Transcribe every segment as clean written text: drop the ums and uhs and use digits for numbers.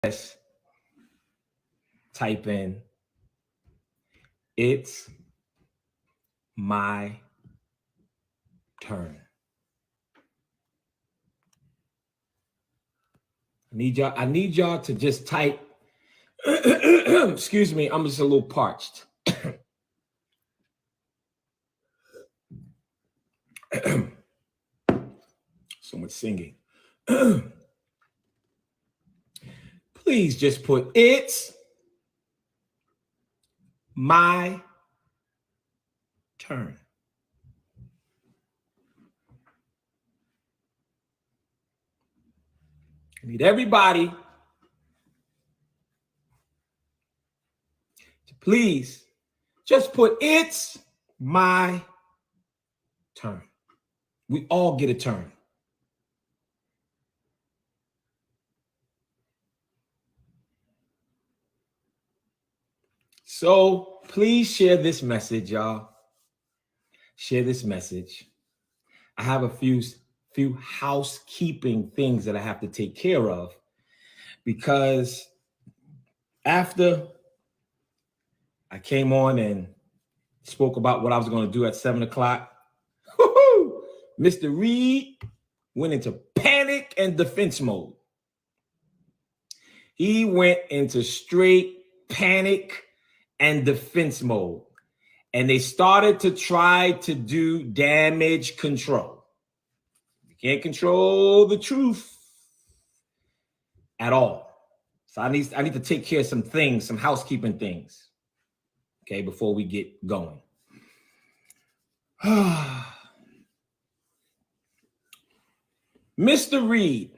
Just type in, it's my turn. I need y'all to just type. Excuse me, I'm just a little parched. So much singing. Please just put, it's my turn. I need everybody to please just put, it's my turn. We all get a turn. So please share this message, y'all. Share this message. I have a few housekeeping things that I have to take care of, because after I came on and spoke about what I was going to do at 7 o'clock, Mr. Reed went into panic and defense mode. He went into straight panic and defense mode. And they started to try to do damage control. You can't control the truth at all. So I need to take care of some things, some housekeeping things, okay, before we get going. Mr. Reed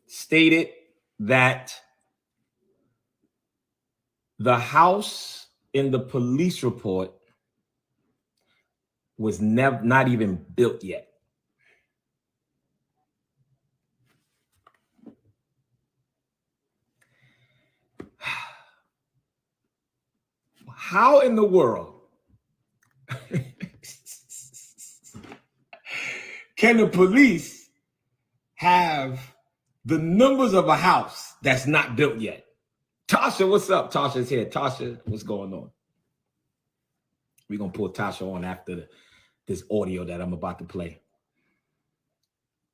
stated that the house in the police report was not even built yet. How in the world can the police have the numbers of a house that's not built yet? Tasha, what's up? Tasha's here. Tasha, what's going on? We're going to pull Tasha on after this audio that I'm about to play.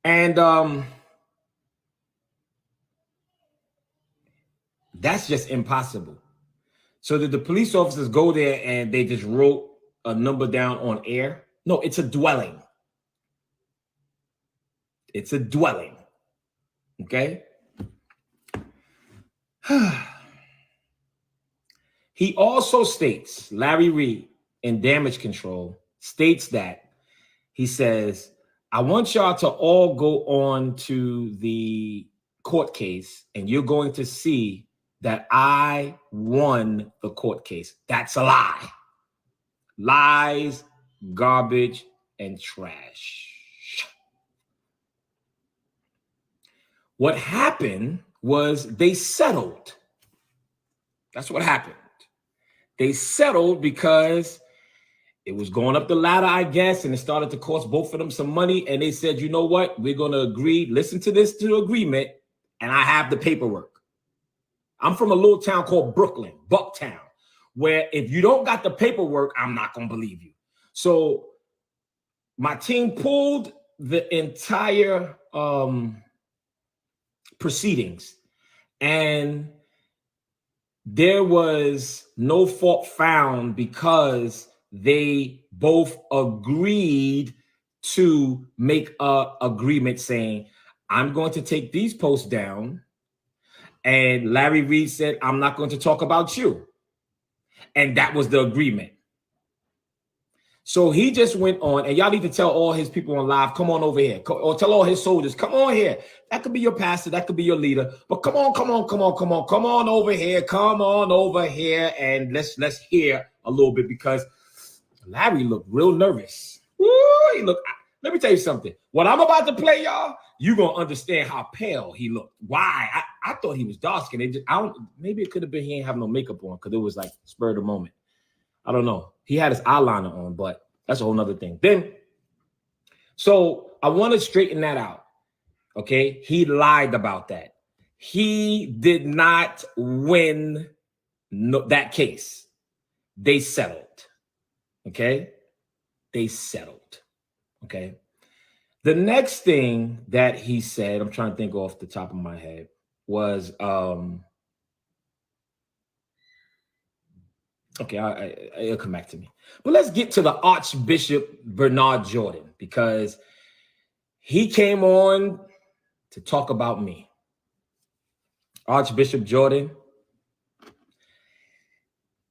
And that's just impossible. So did the police officers go there and they just wrote a number down on air? No, it's a dwelling. It's a dwelling. Okay? He also states, Larry Reed in damage control states that he says, I want y'all to all go on to the court case and you're going to see that I won the court case. That's a lie. Lies, garbage, and trash. What happened was they settled. That's what happened. They settled because it was going up the ladder, I guess, and it started to cost both of them some money. And they said, you know what? We're going to agree. Listen to this to agreement, and I have the paperwork. I'm from a little town called Brooklyn, Bucktown, where if you don't got the paperwork, I'm not going to believe you. So my team pulled the entire proceedings, and there was no fault found because they both agreed to make an agreement saying, I'm going to take these posts down. And Larry Reed said, I'm not going to talk about you. And that was the agreement. So he just went on, and y'all need to tell all his people on live, come on over here. Or tell all his soldiers, come on here. That could be your pastor. That could be your leader. But come on over here. Come on over here. And let's hear a little bit, because Larry looked real nervous. Woo, let me tell you something. What I'm about to play, y'all, you're going to understand how pale he looked. Why? I thought he was dark-skinned. Maybe it could have been he ain't have no makeup on, because it was like spur of the moment. I don't know. He had his eyeliner on, but that's a whole nother thing. So I want to straighten that out. Okay. He lied about that. He did not win that case. They settled. Okay? They settled. Okay? The next thing that he said, I'm trying to think off the top of my head, was okay, it'll come back to me. But let's get to the Archbishop Bernard Jordan, because he came on to talk about me. Archbishop Jordan,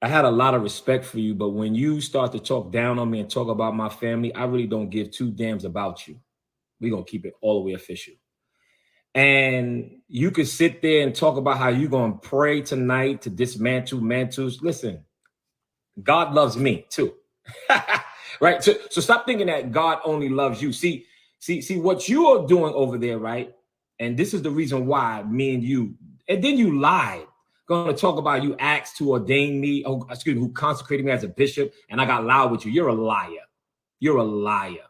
I had a lot of respect for you, but when you start to talk down on me and talk about my family, I really don't give two damns about you. We're going to keep it all the way official. And you could sit there and talk about how you're going to pray tonight to dismantle mantles. Listen, God loves me too. Right? So stop thinking that God only loves you. See what you are doing over there, right? And this is the reason why me and you, and then you lied. Going to talk about you asked to ordain me, who consecrated me as a bishop, and I got loud with you. You're a liar. You're a liar.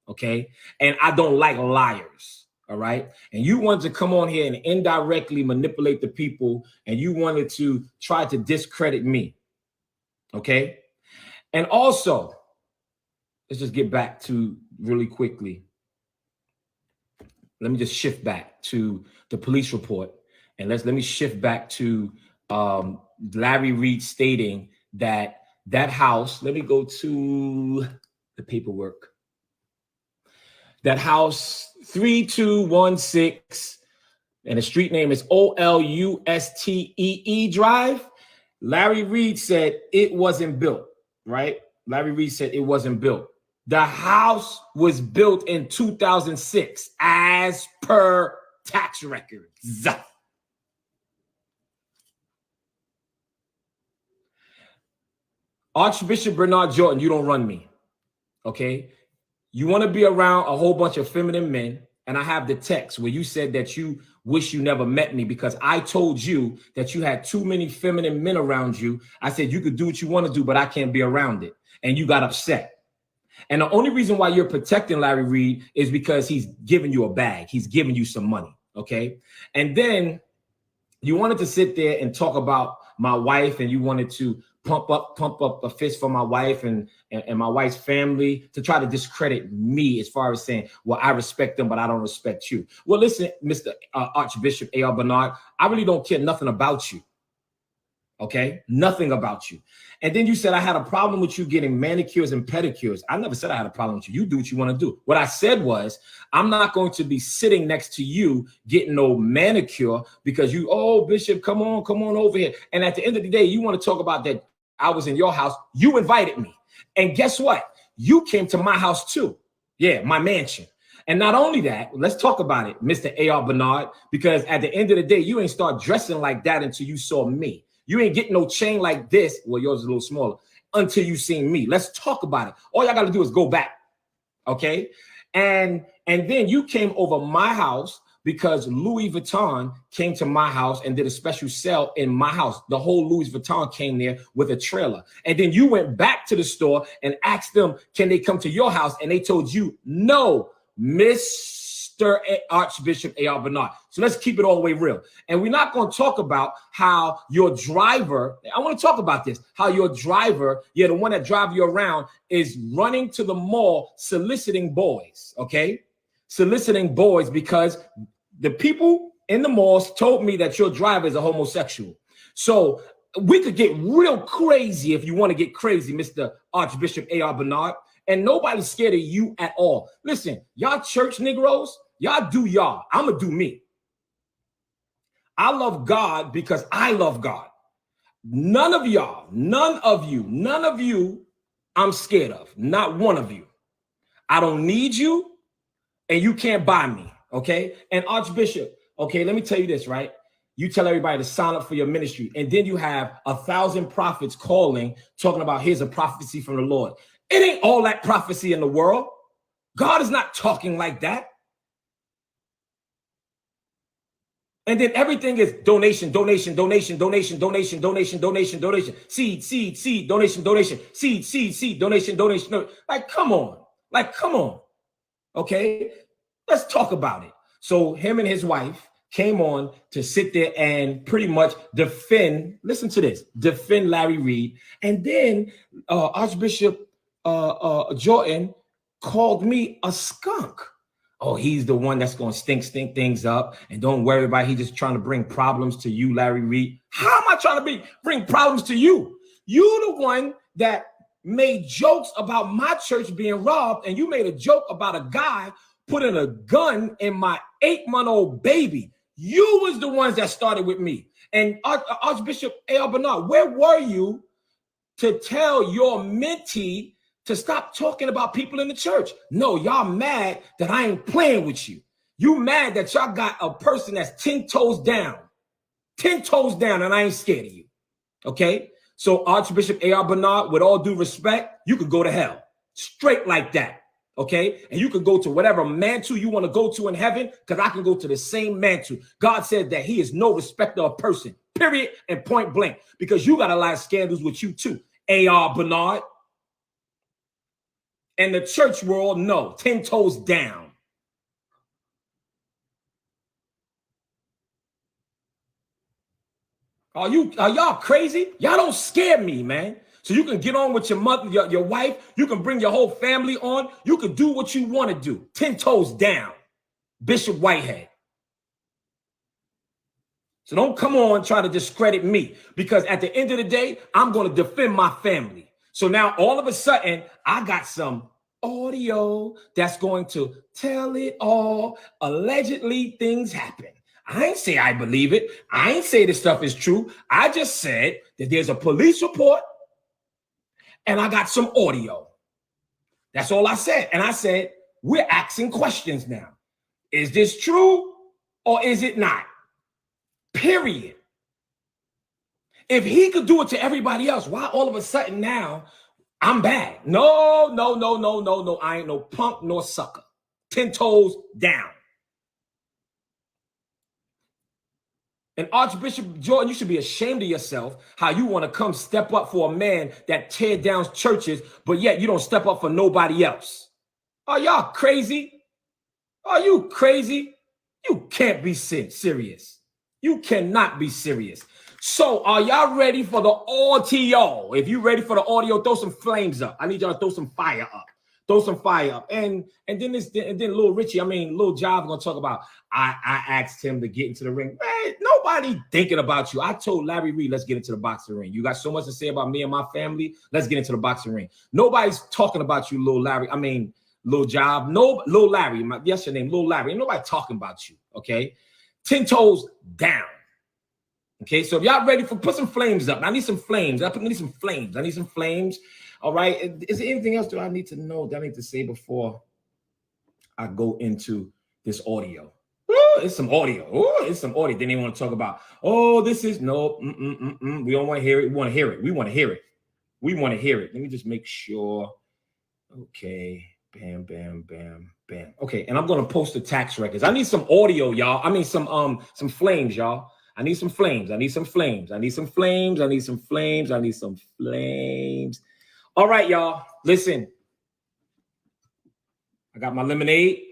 Okay? And I don't like liars. All right. And you wanted to come on here and indirectly manipulate the people, and you wanted to try to discredit me. Okay. And also, let's just get back to really quickly. Let me just shift back to the police report, and let me shift back to Larry Reed stating that house. Let me go to the paperwork. That house 3216, and the street name is Olustee Drive. Larry Reed said it wasn't built, right? Larry Reed said it wasn't built. The house was built in 2006 as per tax records. Archbishop Bernard Jordan, you don't run me, okay? You want to be around a whole bunch of feminine men, and I have the text where you said that you wish you never met me because I told you that you had too many feminine men around you. I said you could do what you want to do, but I can't be around it. And you got upset. And the only reason why you're protecting Larry Reed is because he's giving you a bag. He's giving you some money, okay? And then you wanted to sit there and talk about my wife, and you wanted to pump up a fist for my wife and my wife's family to try to discredit me as far as saying, well, I respect them, but I don't respect you. Well, listen, Mr. Archbishop A.R. Bernard, I really don't care nothing about you. Okay, nothing about you. And then you said I had a problem with you getting manicures and pedicures. I never said I had a problem with you. You do what you want to do. What I said was, I'm not going to be sitting next to you getting no manicure because you, oh, Bishop, come on over here. And at the end of the day, you want to talk about that I was in your house. You invited me. And guess what? You came to my house too. Yeah, my mansion. And not only that, let's talk about it, Mr. A.R. Bernard, because at the end of the day, you ain't start dressing like that until you saw me. You ain't getting no chain like this. Well, yours is a little smaller until you seen me. Let's talk about it. All y'all got to do is go back. Okay. And then you came over my house because Louis Vuitton came to my house and did a special sale in my house. The whole Louis Vuitton came there with a trailer. And then you went back to the store and asked them, can they come to your house? And they told you, no, Mr. Archbishop A.R. Bernard. So let's keep it all the way real. And we're not going to talk about how your driver, I want to talk about this, how your driver, yeah, the one that drives you around, is running to the mall soliciting boys, okay? Soliciting boys because the people in the malls told me that your driver is a homosexual. So we could get real crazy if you want to get crazy, Mr. Archbishop A.R. Bernard. And nobody's scared of you at all. Listen, y'all church Negroes, y'all do y'all. I'm going to do me. I love God because I love God. None of y'all, none of you, I'm scared of. Not one of you. I don't need you, and you can't buy me, okay? And Archbishop, okay, let me tell you this, right? You tell everybody to sign up for your ministry, and then you have 1,000 prophets calling, talking about here's a prophecy from the Lord. It ain't all that prophecy in the world. God is not talking like that. And then everything is donation, donation, donation, donation, donation, donation, donation, donation, seed, seed, seed, donation, donation, seed, seed, seed, donation, donation. Like, come on. Like, come on. Okay, let's talk about it. So him and his wife came on to sit there and pretty much defend, listen to this, defend Larry Reed. And then Archbishop Jordan called me a skunk. Oh, he's the one that's going to stink things up. And don't worry about it. He's just trying to bring problems to you, Larry Reed. How am I trying to bring problems to you? You the one that made jokes about my church being robbed, and you made a joke about a guy putting a gun in my 8-month-old baby. You was the ones that started with me. And Archbishop A.R. Bernard, where were you to tell your mentee to stop talking about people in the church? No, y'all mad that I ain't playing with you. You mad that y'all got a person that's 10 toes down, and I ain't scared of you. Okay? So Archbishop A.R. Bernard, with all due respect, you could go to hell. Straight like that. Okay? And you can go to whatever mantle you want to go to in heaven, because I can go to the same mantle. God said that he is no respecter of person, period, and point blank, because you got a lot of scandals with you too, A.R. Bernard. And the church world, no, 10 toes down. Are y'all crazy? Y'all don't scare me, man. So you can get on with your mother, your wife. You can bring your whole family on. You can do what you want to do. 10 toes down, Bishop Whitehead. So don't come on try to discredit me, because at the end of the day, I'm going to defend my family. So now all of a sudden, I got some audio that's going to tell it all. Allegedly, things happen. I ain't say I believe it. I ain't say this stuff is true. I just said that there's a police report and I got some audio. That's all I said. And I said, we're asking questions now. Is this true or is it not? Period. If he could do it to everybody else, why all of a sudden now I'm bad? No. I ain't no punk nor sucker. 10 toes down. And Archbishop Jordan, you should be ashamed of yourself how you want to come step up for a man that tear down churches, but yet you don't step up for nobody else. Are y'all crazy? Are you crazy? You can't be serious. You cannot be serious. So are y'all ready for the audio? If you ready for the audio, throw some flames up. I need y'all to throw some fire up. Throw some fire up. And then Lil Richie, Lil Job gonna talk about, I asked him to get into the ring. Man, nobody thinking about you. I told Larry Reed, let's get into the boxing ring. You got so much to say about me and my family. Let's get into the boxing ring. Nobody's talking about you, Lil Larry. Lil Job. No, Lil Larry. Yes, your name, Lil Larry. Ain't nobody talking about you. Okay. 10 toes down. Okay. So if y'all ready put some flames up. I need some flames. I need some flames. All right. Is there anything else that I need to know that I need to say before I go into this audio? Oh, it's some audio. Oh, it's some audio. Then they want to talk about, oh, this is no. We don't want to hear it. We want to hear it. We want to hear it. We want to hear it. Let me just make sure. Okay. Bam, bam, bam, bam. Okay. And I'm going to post the tax records. I need some audio, y'all. Some flames, y'all. I need some flames. I need some flames. I need some flames. I need some flames. I need some flames. All right, y'all. Listen. I got my lemonade.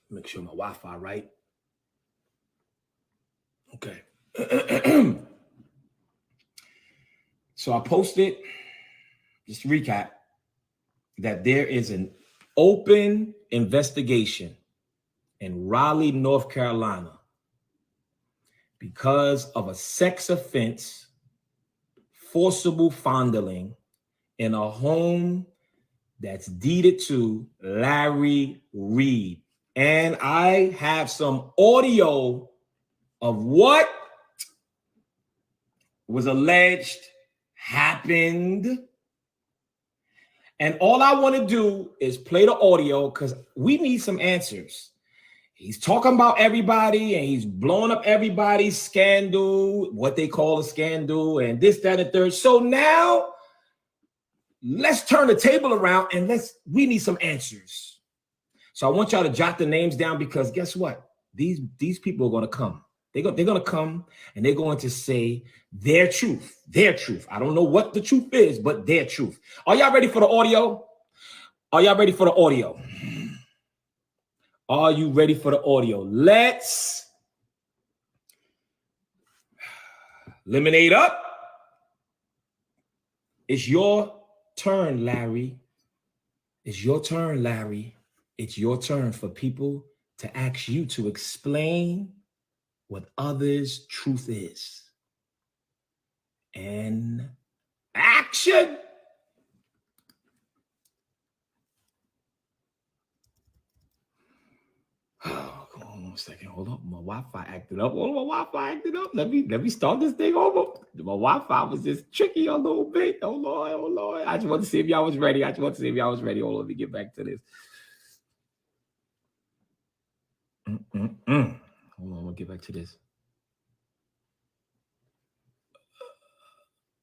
Make sure my Wi-Fi right. Okay. So I posted, just to recap, that there is an open investigation in Raleigh, North Carolina, because of a sex offense, forcible fondling in a home that's deeded to Larry Reed. And I have some audio of what was alleged happened. And all I want to do is play the audio because we need some answers. He's talking about everybody and he's blowing up everybody's scandal, what they call a scandal, and this, that, and third. So now let's turn the table around and we need some answers. So I want y'all to jot the names down because guess what? These people are going to come. They're going to come and they're going to say their truth. Their truth. I don't know what the truth is, but their truth. Are y'all ready for the audio? Are y'all ready for the audio? Are you ready for the audio? Let's eliminate up. It's your turn, Larry. It's your turn, Larry. It's your turn for people to ask you to explain what others' truth is. And action. Oh, come on 1 second. Hold up. My Wi-Fi acted up. Hold on, my Wi-Fi acted up. Let me start this thing over. My Wi-Fi was just tricky a little bit. Oh Lord, oh Lord. I just want to see if y'all was ready. Hold on, let me get back to this. Hold on, we'll get back to this.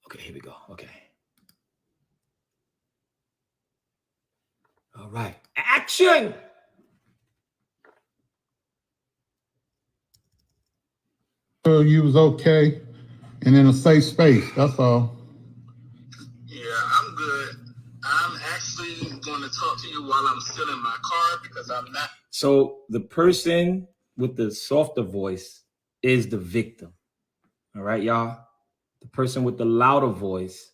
Okay, here we go. Okay. All right. Action. You was okay and in a safe space. That's all. Yeah, I'm good. I'm actually going to talk to you while I'm still in my car because I'm not. So the person with the softer voice is the victim. All right, y'all. The person with the louder voice,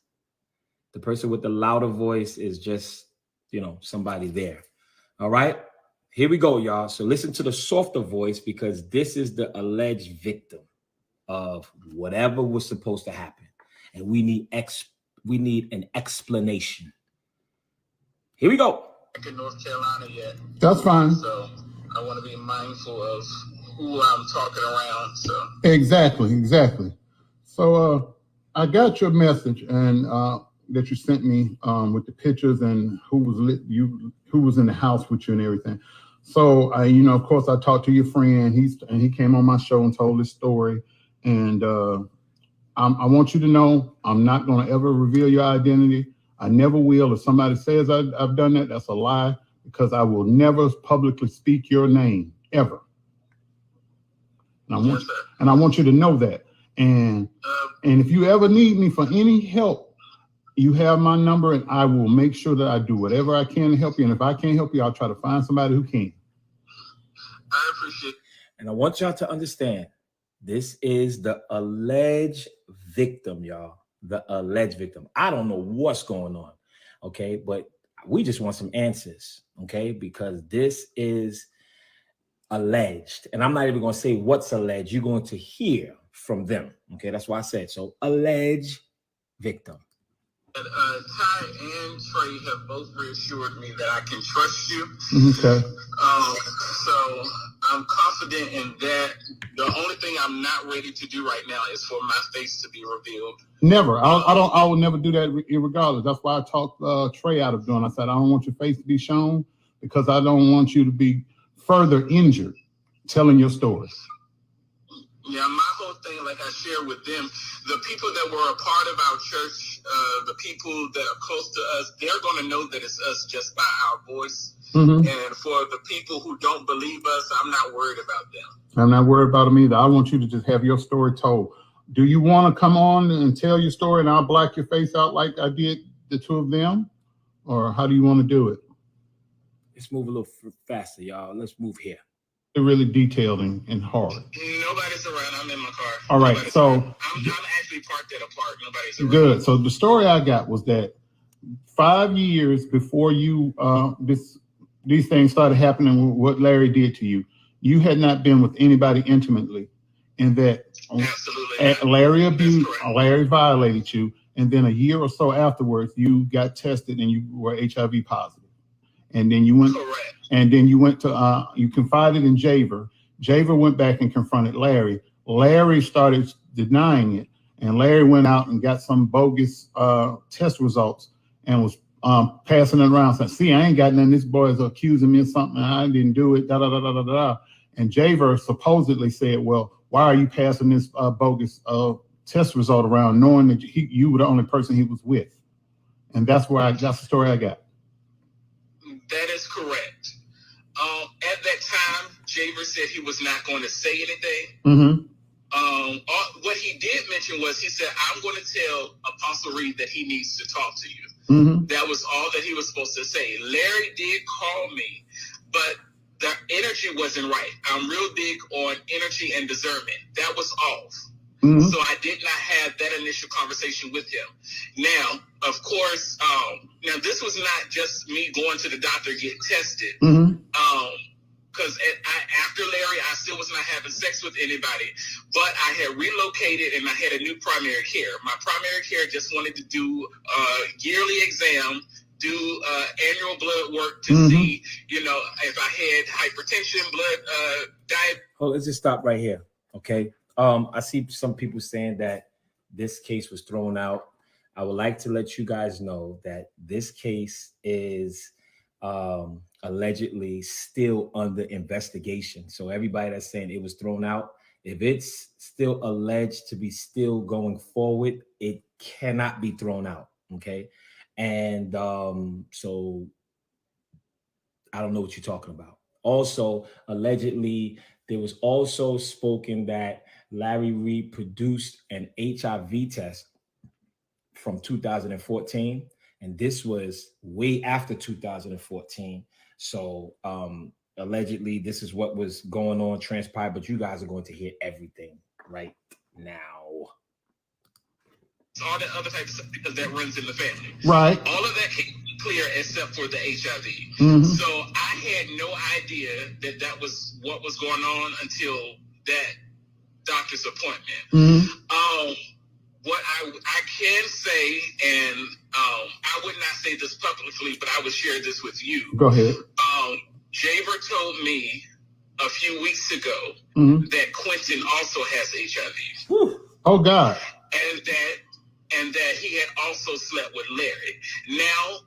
is just, somebody there. All right. Here we go, y'all. So listen to the softer voice because this is the alleged victim of whatever was supposed to happen. And we need an explanation. Here we go. Back in North Carolina yet. That's fine. So I want to be mindful of who I'm talking around. So exactly. So I got your message and that you sent me with the pictures and who was in the house with you and everything. So of course I talked to your friend. He came on my show and told his story. And I want you to know I'm not going to ever reveal your identity. I never will. If somebody says I've done that, that's a lie, because I will never publicly speak your name ever. And I want you to know that. And if you ever need me for any help, you have my number, and I will make sure that I do whatever I can to help you. And if I can't help you, I'll try to find somebody who can. I appreciate it. And I want y'all to understand, this is the alleged victim, y'all. The alleged victim. I don't know what's going on, okay? But we just want some answers, okay? Because this is alleged. And I'm not even going to say what's alleged. You're going to hear from them, okay? That's why I said so. Alleged victim. Ty and Trey have both reassured me that I can trust you. Okay. So I'm confident in that. The only thing I'm not ready to do right now is for my face to be revealed. Never. I will never do that regardless. That's why I talked Trey out of doing. I said, I don't want your face to be shown because I don't want you to be further injured telling your story. Yeah, my whole thing, like I shared with them, the people that were a part of our church, the people that are close to us, they're going to know that it's us just by our voice. Mm-hmm. And for the people who don't believe us, I'm not worried about them. I'm not worried about them either. I want you to just have your story told. Do you want to come on and tell your story and I'll black your face out like I did the two of them? Or how do you want to do it? Let's move a little faster, y'all. Let's move here. Really detailed and hard. Nobody's around. I'm in my car. All right. Nobody's so around. I'm actually parked at a park. Nobody's around. Good. So the story I got was that 5 years before you these things started happening, what Larry did to you, you had not been with anybody intimately, and that Larry violated you, and then a year or so afterwards, you got tested and you were HIV positive, and then you went. Correct. And then you went to, you confided in Javer. Javer went back and confronted Larry. Larry started denying it. And Larry went out and got some bogus test results and was passing it around saying, see, I ain't got nothing. This boy is accusing me of something. And I didn't do it, And Javer supposedly said, well, why are you passing this bogus test result around knowing that you were the only person he was with? And that's the story I got. That is correct. At that time, Javer said he was not going to say anything. Mm-hmm. What he did mention was he said, I'm going to tell Apostle Reed that he needs to talk to you. Mm-hmm. That was all that he was supposed to say. Larry did call me, but the energy wasn't right. I'm real big on energy and discernment. That was off. Mm-hmm. So I did not have that initial conversation with him. Now, of course, now this was not just me going to the doctor to get tested. Mm-hmm. Because after Larry, I still was not having sex with anybody, but I had relocated and I had a new primary care. My primary care just wanted to do a yearly exam, do annual blood work to Mm-hmm. see, you know, if I had hypertension, blood, diabetes. Oh, let's just stop right here. Okay. I see some people saying that this case was thrown out. I would like to let you guys know that this case is allegedly still under investigation. So everybody that's saying it was thrown out, if it's still alleged to be still going forward, it cannot be thrown out. Okay. And so I don't know what you're talking about. Also, allegedly, there was also spoken that Larry Reed produced an HIV test from 2014, and this was way after 2014. So allegedly, this is what was going on, transpired, but you guys are going to hear everything right now. All that other type of stuff, because that runs in the family. Right. All of that came clear except for the HIV. Mm-hmm. So I had no idea that that was what was going on until that doctor's appointment. Mm-hmm. What I can say, and I would not say this publicly, but I would share this with you. Go ahead. Javer told me a few weeks ago Mm-hmm. that Quentin also has HIV. Whew. Oh God. And that he had also slept with Larry. Now,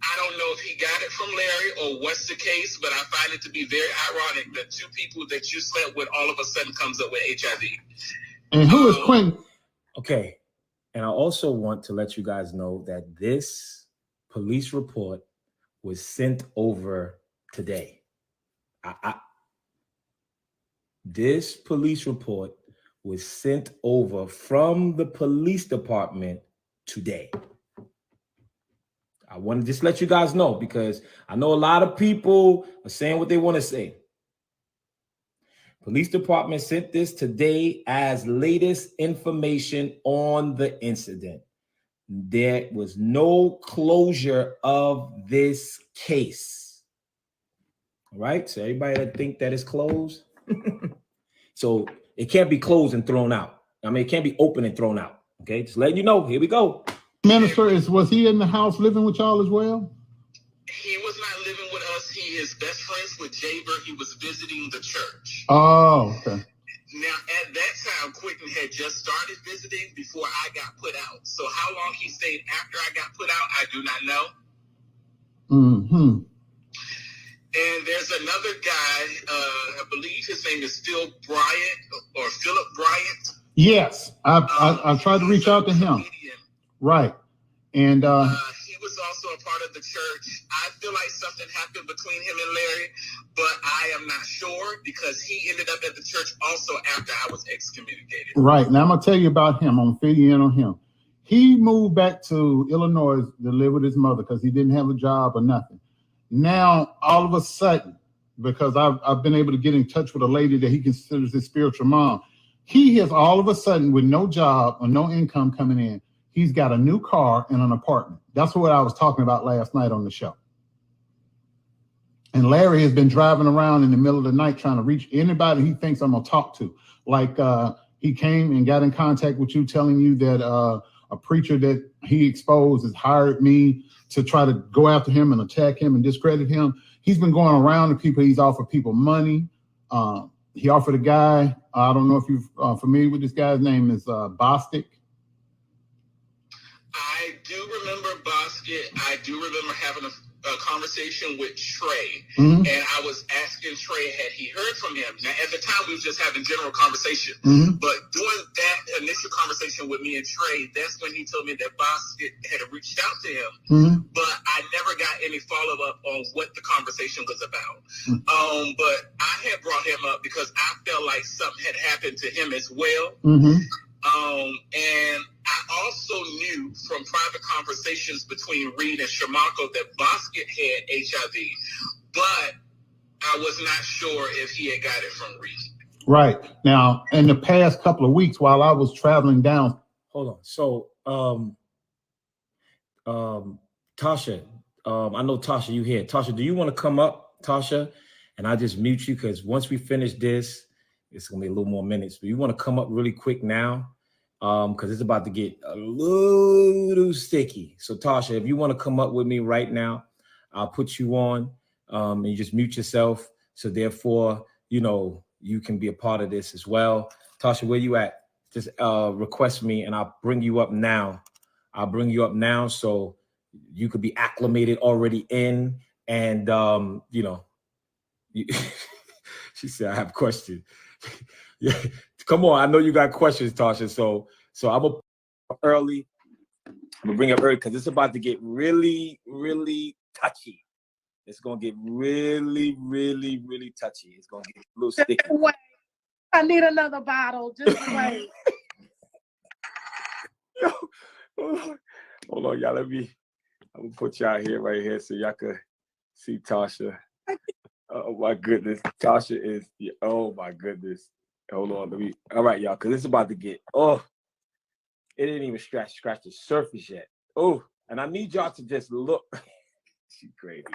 I don't know if he got it from Larry or what's the case, but I find it to be very ironic that two people that you slept with all of a sudden comes up with HIV. And who is Quentin? Okay. And I also want to let you guys know that this police report was sent over today. This police report was sent over from the police department today. I want to just let you guys know, because I know a lot of people are saying what they want to say. Police department sent this today as latest information on the incident. There was no closure of this case. All right. So everybody that think that it's closed. So it can't be closed and thrown out. I mean, it can't be open and thrown out. Okay. Just letting you know. Here we go. Minister, was he in the house living with y'all as well? He was not living with us. He is best friends with Jaber. He was visiting the church. Oh, okay. Now, at that time, Quentin had just started visiting before I got put out. So how long he stayed after I got put out, I do not know. Mm-hmm. And there's another guy, I believe his name is Phil Bryant or Philip Bryant. Yes, I tried to reach out to him. Comedian. Right. And he was also a part of the church. I feel like something happened between him and Larry, but I am not sure because he ended up at the church also after I was excommunicated. Right. Now I'm going to tell you about him. I'm going to fill you in on him. He moved back to Illinois to live with his mother because he didn't have a job or nothing. Now, all of a sudden, because I've been able to get in touch with a lady that he considers his spiritual mom, he has all of a sudden, with no job or no income coming in, he's got a new car and an apartment. That's what I was talking about last night on the show. And Larry has been driving around in the middle of the night trying to reach anybody he thinks I'm going to talk to. Like he came and got in contact with you, telling you that a preacher that he exposed has hired me to try to go after him and attack him and discredit him. He's been going around to people. He's offered people money. He offered a guy, I don't know if you're familiar with this guy's name, is Bostic. I do remember Bostic. I do remember having a conversation with Trey, Mm-hmm. and I was asking Trey, had he heard from him? Now, at the time, we was just having general conversation, Mm-hmm. but during that initial conversation with me and Trey, that's when he told me that Basket had reached out to him, Mm-hmm. but I never got any follow-up on what the conversation was about. Mm-hmm. But I had brought him up because I felt like something had happened to him as well. Mm-hmm. And I also knew from private conversations between Reed and Shamako that Basket had HIV, but I was not sure if he had got it from Reed. Right. Now, in the past couple of weeks while I was traveling down. Hold on. So, Tasha, I know Tasha, you here. Tasha, do you want to come up, Tasha? And I just mute you because once we finish this, it's gonna be a little more minutes. But you want to come up really quick now, because it's about to get a little sticky. So Tasha, if you want to come up with me right now, I'll put you on, and you just mute yourself. So therefore, you know, you can be a part of this as well. Tasha, where you at? Just request me, and I'll bring you up now. I'll bring you up now, so you could be acclimated already in, and you know. She said, "I have questions." Yeah, come on. I know you got questions, Tasha. So I'm gonna early. I'm gonna bring up early because it's about to get really, really touchy. It's gonna get really, really, really touchy. It's gonna get a little sticky. Wait. I need another bottle. Just wait. Hold on, y'all. I'm gonna put y'all here, right here, so y'all can see Tasha. Oh my goodness, Tasha is. Oh my goodness. Hold on, all right, y'all, because it's about to get. Oh, it didn't even scratch the surface yet. Oh, and I need y'all to just look. She's crazy.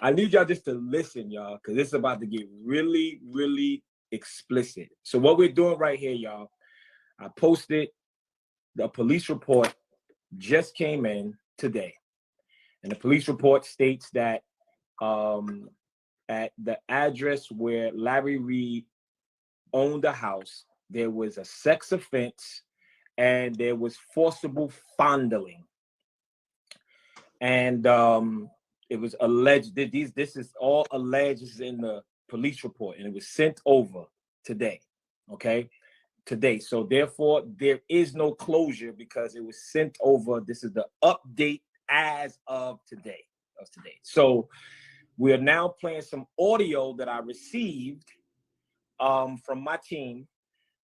I need y'all just to listen, y'all, because it's about to get really, really explicit. So what we're doing right here, y'all, I posted the police report just came in today, and the police report states that at the address where Larry Reed owned a house, there was a sex offense and there was forcible fondling. And it was alleged that this is all alleged. This is in the police report, and it was sent over today. Okay, today. So therefore, there is no closure because it was sent over. This is the update as of today. So we are now playing some audio that I received from my team,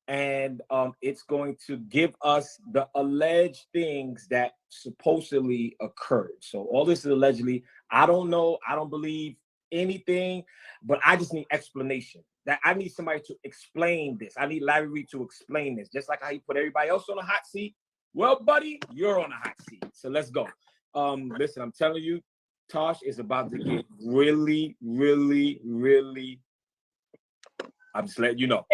and it's going to give us the alleged things that supposedly occurred. So all this is allegedly. I don't know. I don't believe anything, but I just need explanation. That I need somebody to explain this. I need Larry Reed to explain this, just like how he put everybody else on a hot seat. Well, buddy, you're on a hot seat. So let's go. Listen, I'm telling you, Tosh is about to get really, really, really. I'm just letting you know.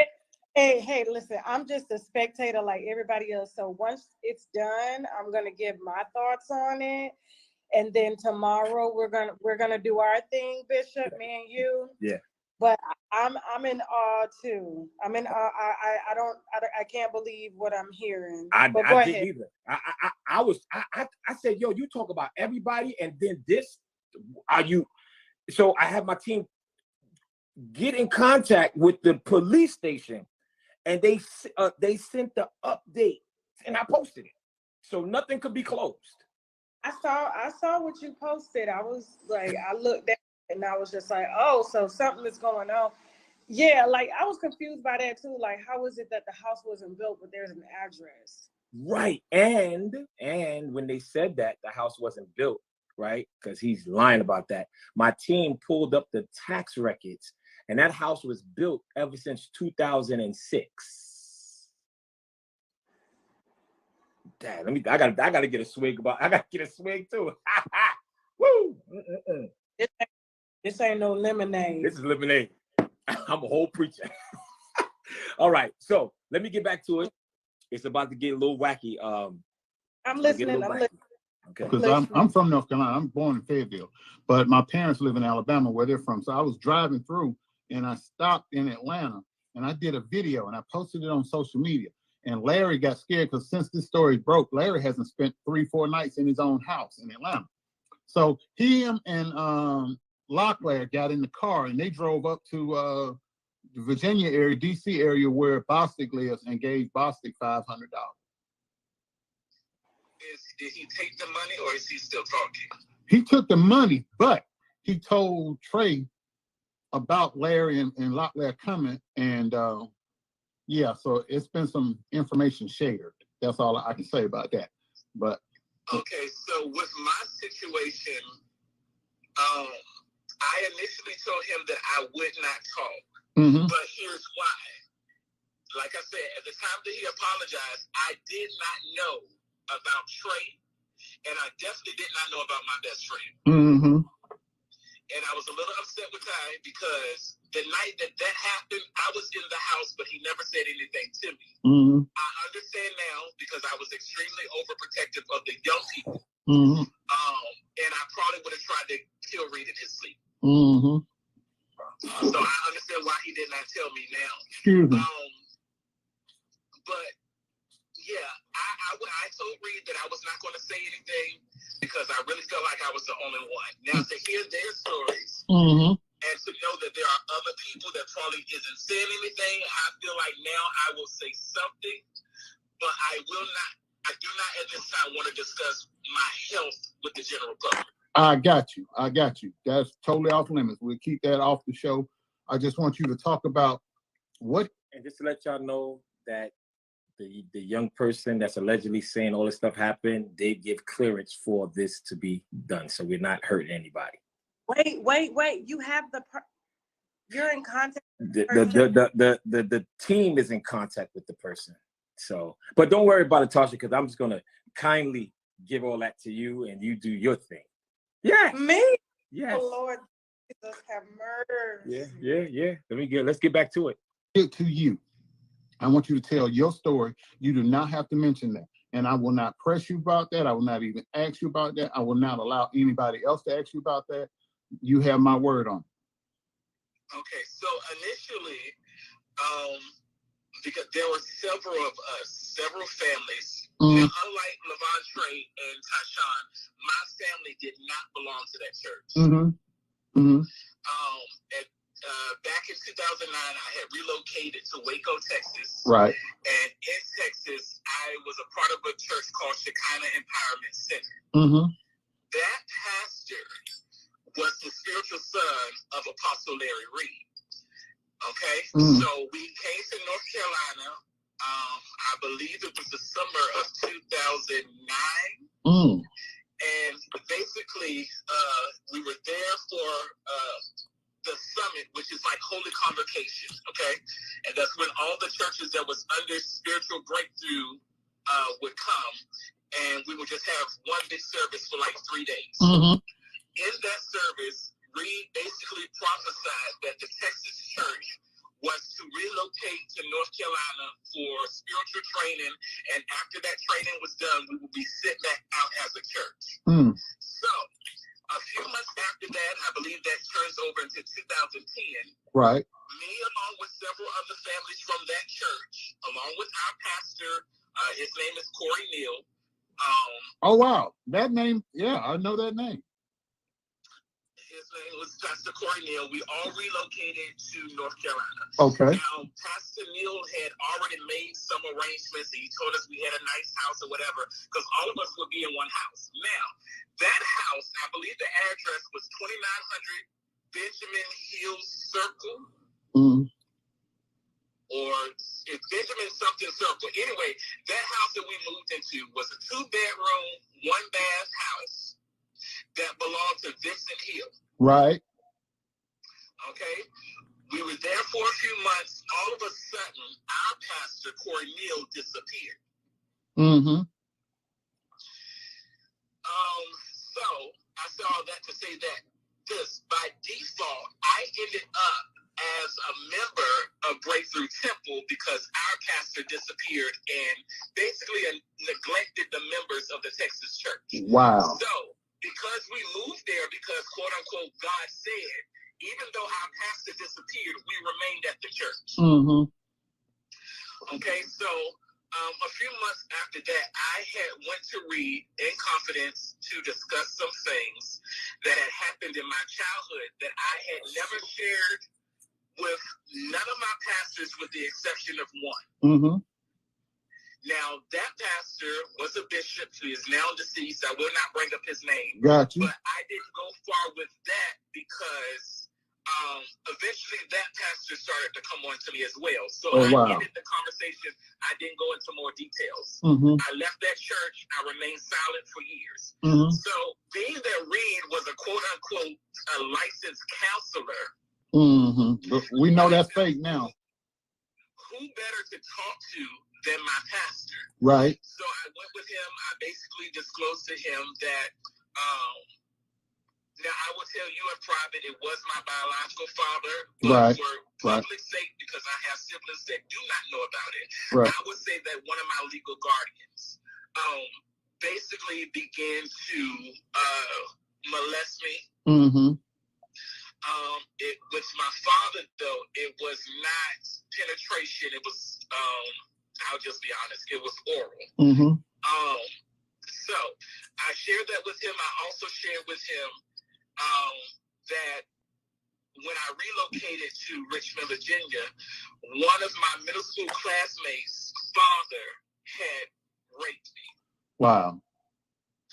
Hey, listen, I'm just a spectator like everybody else. So once it's done, I'm gonna give my thoughts on it. And then tomorrow we're gonna do our thing, Bishop, me and you. Yeah. But I'm in awe too. I'm in awe. I can't believe what I'm hearing. I go didn't ahead. either. I said, yo, you talk about everybody, and then this. Are you? So I have my team get in contact with the police station, and they sent the update, and I posted it, so nothing could be closed. I saw what you posted. I was like, I looked at it and I was just like, oh, so something is going on. Yeah, like I was confused by that too. Like, how is it that the house wasn't built, but there's an address? Right, and when they said that the house wasn't built, right, because he's lying about that, my team pulled up the tax records, and that house was built ever since 2006. Damn, I gotta get a swig too. Woo! This ain't no lemonade. This is lemonade. I'm a whole preacher. All right, so let me get back to it. It's about to get a little wacky. I'm listening. Okay. Because I'm from North Carolina. I'm born in Fayetteville, but my parents live in Alabama, where they're from. So I was driving through, and I stopped in Atlanta, and I did a video, and I posted it on social media. And Larry got scared because since this story broke, Larry hasn't spent 3-4 nights in his own house in Atlanta. So him and Locklear got in the car and they drove up to the Virginia area, DC area where Bostic lives, and gave Bostic $500. Did he take the money, or is he still talking? He took the money, but he told Trey about Larry and Locklear coming, and yeah, so it's been some information shared. That's all I can say about that. But okay, so with my situation, I initially told him that I would not talk, but here's why. Like I said, at the time that he apologized, I did not know about Trey, and I definitely did not know about my best friend. And I was a little upset with Ty because the night that happened, I was in the house, but he never said anything to me. I understand now because I was extremely overprotective of the young people. And I probably would have tried to kill Reed in his sleep. So I understand why he did not tell me now. But yeah, I told Reed that I was not going to say anything because I really felt like I was the only one. Now, to hear their stories and to know that there are other people that probably isn't saying anything, I feel like now I will say something, but I do not at this time want to discuss my health with the general public. I got you. That's totally off limits. We'll keep that off the show. I just want you to talk about what. And just to let y'all know that the young person that's allegedly saying all this stuff happened, they give clearance for this to be done. So we're not hurting anybody. Wait. You have you're in contact with the team is in contact with the person. So, but don't worry about it, Tasha, because I'm just gonna kindly give all that to you and you do your thing. Yeah. Me? Yes. Oh Lord, Jesus have mercy. Yeah. Let's get back to it. To you. I want you to tell your story. You do not have to mention that. And I will not press you about that. I will not even ask you about that. I will not allow anybody else to ask you about that. You have my word on it. Okay, so initially, because there were several families. Now, unlike Levon, Trey, and Tyshawn, my family did not belong to that church. Back in 2009, I had relocated to Waco, Texas. Right. And in Texas, I was a part of a church called Shekinah Empowerment Center. That pastor was the spiritual son of Apostle Larry Reed. Okay? So we came to North Carolina. I believe it was the summer of 2009. And basically, we were there for the summit, which is like Holy Convocation, okay? And that's when all the churches that was under spiritual breakthrough would come, and we would just have one big service for like 3 days. In that service, Reed basically prophesied that the Texas church was to relocate to North Carolina for spiritual training, and after that training was done, we would be sent back out as a church. So, a few months after that, I believe that turns over into 2010. Right. Me, along with several other families from that church, along with our pastor, his name is Corey Neal. Oh, wow. That name, yeah, I know that name. His name was Pastor Corey Neal. We all relocated to North Carolina. Okay. Now, Pastor Neal had already made some arrangements. He told us we had a nice house or whatever, because all of us would be in one house. Now, that house, I believe the address was 2900 Benjamin Hill Circle. Or it's Benjamin something Circle. Anyway, that house that we moved into was a 2-bedroom, 1-bath house that belonged to Vincent Hill. Right. Okay. We were there for a few months. All of a sudden, our pastor, Corey Neal, disappeared. So I said all that to say that this, by default, I ended up as a member of Breakthrough Temple because our pastor disappeared and basically neglected the members of the Texas church. Wow. So because we moved there because, quote unquote, God said, even though our pastor disappeared, we remained at the church. Okay, so A few months after that, I had went to read in confidence to discuss some things that had happened in my childhood that I had never shared with none of my pastors, with the exception of one. Mm-hmm. Now, that pastor was a bishop. He is now deceased. I will not bring up his name. Got you. But I didn't go far with that because eventually that pastor started to come on to me as well. So I ended the conversation. I didn't go into more details. Mm-hmm. I left that church. I remained silent for years. Mm-hmm. So being that Reed was a quote-unquote a licensed counselor. Mm-hmm. We know that's fake now. Who better to talk to than my pastor? Right. So I went with him. I basically disclosed to him that now, I will tell you in private, it was my biological father, but for public sake, because I have siblings that do not know about it, I would say that one of my legal guardians basically began to molest me. Mm-hmm. With my father, though, it was not penetration. It was, I'll just be honest, it was oral. Mm-hmm. So I shared that with him. I also shared with him that when I relocated to Richmond, Virginia, one of my middle school classmates' father had raped me. Wow.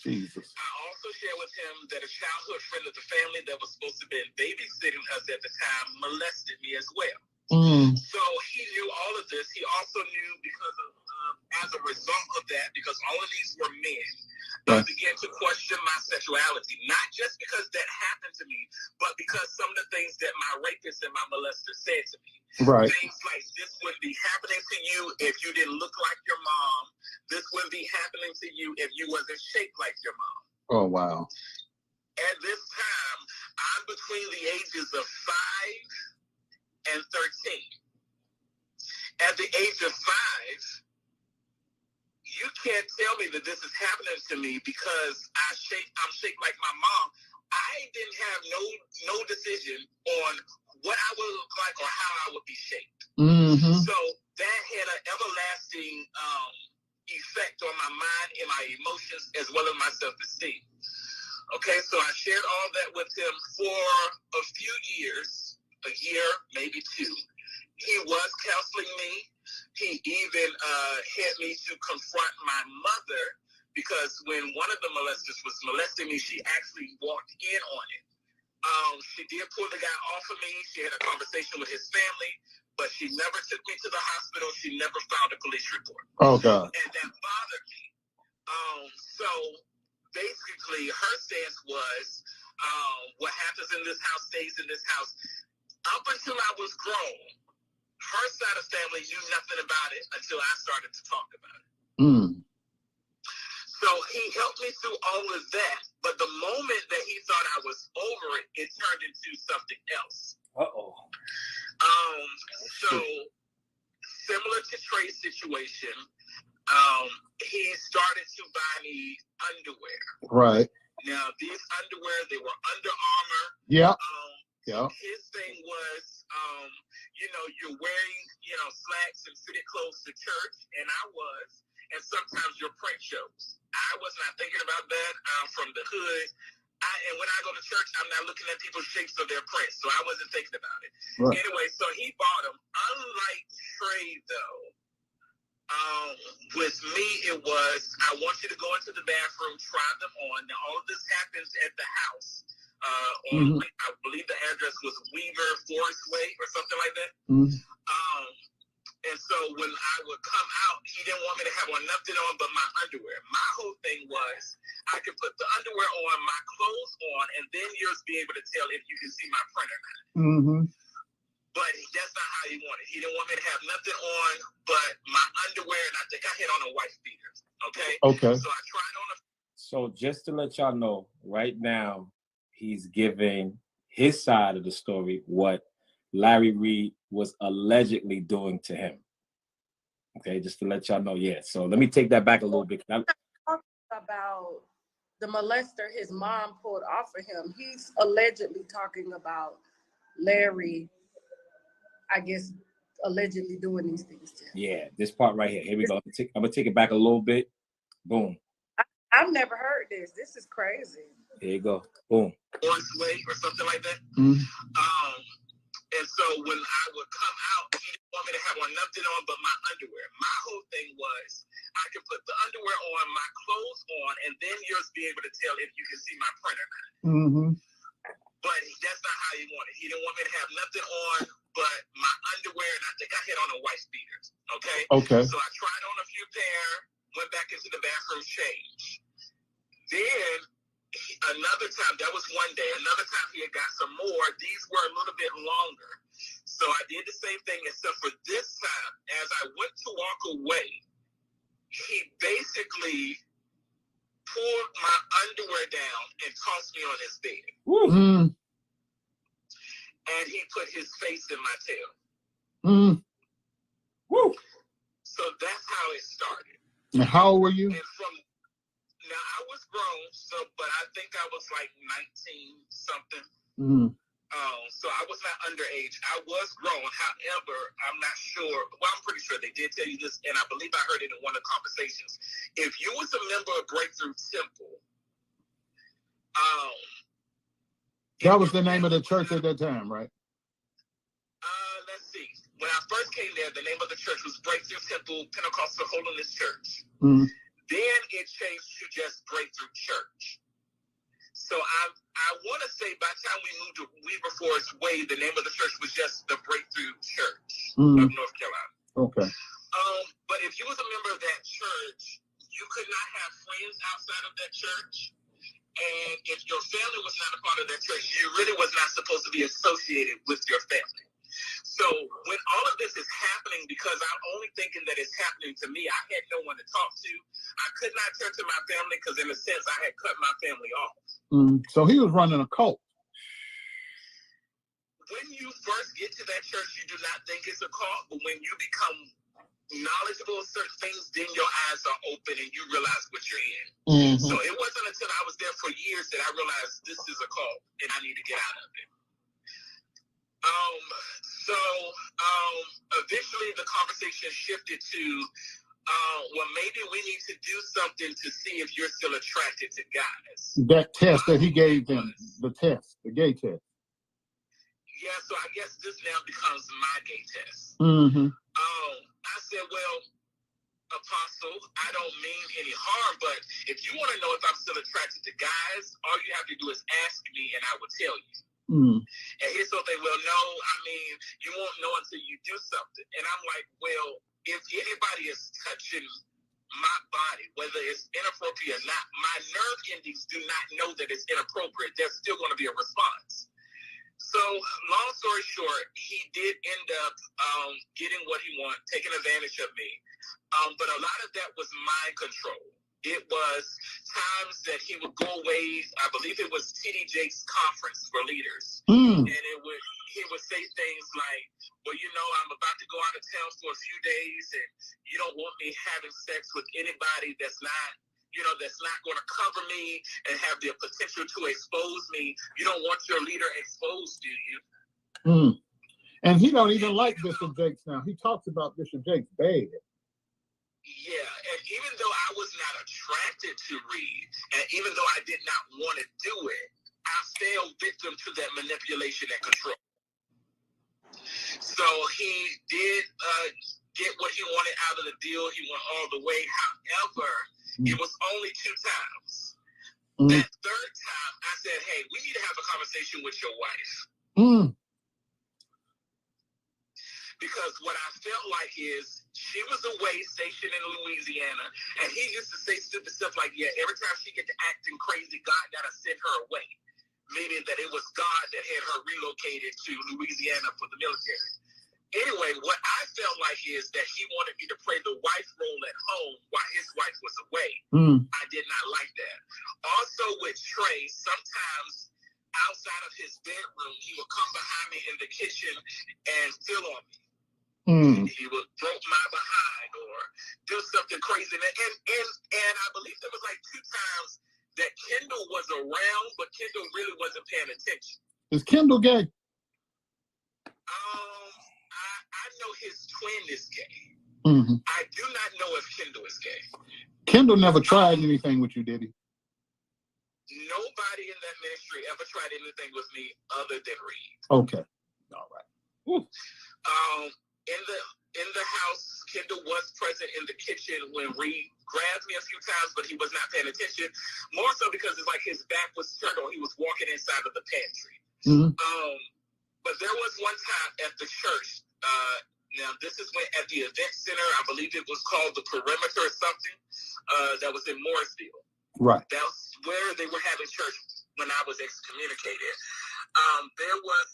Jesus. I also shared with him that a childhood friend of the family that was supposed to be babysitting us at the time molested me as well. Mm. So he knew all of this. He also knew because of, as a result of that, because all of these were men, I began to question my sexuality, not just because that happened to me, but because some of the things that my rapist and my molester said to me. Right. Things like, this wouldn't be happening to you if you didn't look like your mom. This wouldn't be happening to you if you wasn't shaped like your mom. Oh, wow. At this time, I'm between the ages of 5 and 13. At the age of 5, you can't tell me that this is happening to me because I'm shaped like my mom. I didn't have no decision on what I would look like or how I would be shaped. Mm-hmm. So that had an everlasting effect on my mind and my emotions as well as my self-esteem. Okay, so I shared all that with him for a few years, a year, maybe 2. He was counseling me. He even had me to confront my mother because when one of the molesters was molesting me, she actually walked in on it. She did pull the guy off of me. She had a conversation with his family, but she never took me to the hospital. She never filed a police report. Oh, God. And that bothered me. So basically, her stance was, what happens in this house stays in this house. Up until I was grown, her side of family knew nothing about it until I started to talk about it. Mm. So he helped me through all of that, but the moment that he thought I was over it, it turned into something else. Uh-oh. So similar to Trey's situation, he started to buy me underwear. Right. Now, these underwear, they were Under Armour. Yeah. Yeah. His thing was, you're wearing, slacks and fitted clothes to church, and I was, and sometimes your print shows. I was not thinking about that. I'm from the hood. And when I go to church, I'm not looking at people's shapes of their prints, so I wasn't thinking about it. Right. Anyway, so he bought them. Unlike Trey, though, with me, it was, I want you to go into the bathroom, try them on. Now, all of this happens at the house. I believe the address was Weaver Forest Way or something like that. Mm-hmm. And so when I would come out, he didn't want me to have on nothing on but my underwear. My whole thing was I could put the underwear on, my clothes on, and then you'll be able to tell if you can see my print or not. Mm-hmm. But that's not how he wanted. He didn't want me to have nothing on but my underwear, and I think I had on a white beater. Okay? Okay. So I tried on a... So just to let y'all know, right now, he's giving his side of the story, what Larry Reed was allegedly doing to him. Okay, just to let y'all know. Yeah, so let me take that back a little bit. About the molester his mom pulled off of him. He's allegedly talking about Larry, I guess, allegedly doing these things to him. Yeah, this part right here. Here we go. I'm gonna take it back a little bit. Boom. I've never heard this. This is crazy. Here you go. Boom. Or something like that. And so when I would come out, he didn't want me to have on nothing on but my underwear. My whole thing was I can put the underwear on, my clothes on, and then you'll be able to tell if you can see my print or not. But that's not how he wanted. He didn't want me to have nothing on but my underwear, and I think I had on a wife beaters. Okay. So I tried on a few pair, went back into the bathroom, changed. Then another time, that was one day. Another time he had got some more. These were a little bit longer. So I did the same thing, except for this time, as I went to walk away, he basically pulled my underwear down and tossed me on his bed. And he put his face in my tail. So that's how it started. And how old were you? And now I was grown, but I think I was like 19 something. So I was not underage. I was grown. However, I'm not sure. Well, I'm pretty sure they did tell you this, and I believe I heard it in one of the conversations. If you was a member of Breakthrough Temple, that was the name of the church at that time, right? Let's see. When I first came there, the name of the church was Breakthrough Temple Pentecostal Holiness Church. Then it changed to just Breakthrough Church. So I want to say by the time we moved to Weaver Forest Way, the name of the church was just the Breakthrough Church of North Carolina. But if you was a member of that church, you could not have friends outside of that church. And if your family was not a part of that church, you really was not supposed to be associated with your family. So when all of this is happening, because I'm only thinking that it's happening to me, I had no one to talk to. I could not turn to my family because in a sense I had cut my family off. So he was running a cult. When you first get to that church, you do not think it's a cult, but when you become knowledgeable of certain things, then your eyes are open and you realize what you're in. So it wasn't until I was there for years that I realized this is a cult and I need to get out of it. Eventually the conversation shifted to, well, maybe we need to do something to see if you're still attracted to guys. That test that he gave them, the gay test. Yeah, so I guess this now becomes my gay test. I said, well, Apostle, I don't mean any harm, but if you want to know if I'm still attracted to guys, all you have to do is ask me and I will tell you. And his whole thing, well, no, I mean, you won't know until you do something. And I'm like, well, if anybody is touching my body, whether it's inappropriate or not, my nerve endings do not know that it's inappropriate. There's still going to be a response. So long story short, he did end up getting what he wanted, taking advantage of me. But a lot of that was mind control. It was times that he would go away. I believe it was TD Jakes' conference for leaders. And he would say things like, well, you know, I'm about to go out of town for a few days and you don't want me having sex with anybody that's not, you know, that's not going to cover me and have the potential to expose me. You don't want your leader exposed, do you? And he don't even like Bishop Jakes now. He talks about Bishop Jakes bad. Yeah, and even though I was not attracted to Reed, and even though I did not want to do it, I fell victim to that manipulation and control. So he did get what he wanted out of the deal. He went all the way. However, it was only 2 times. That third time, I said, hey, we need to have a conversation with your wife. Because what I felt like is she was away stationed in Louisiana, and he used to say stupid stuff like, yeah, every time she get to acting crazy, God got to send her away. Meaning that it was God that had her relocated to Louisiana for the military. Anyway, what I felt like is that he wanted me to play the wife role at home while his wife was away. I did not like that. Also with Trey, sometimes outside of his bedroom, he would come behind me in the kitchen and feel on me. He would broke my behind or do something crazy. And I believe there was like 2 times that Kendall was around, but Kendall really wasn't paying attention. Is Kendall gay? I know his is gay. Mm-hmm. I do not know if Kendall is gay. Kendall never tried anything with you, did he? Nobody in that ministry ever tried anything with me other than Reed. Okay. All right. In the house, Kendall was present in the kitchen when Reed grabbed me a few times, but he was not paying attention. More so because it's like his back was turned on. He was walking inside of the pantry. Mm-hmm. But there was one time at the church. Now this is when at the event center, I believe it was called the Perimeter or something. That was in Morrisville. Right. That's where they were having church when I was excommunicated. There was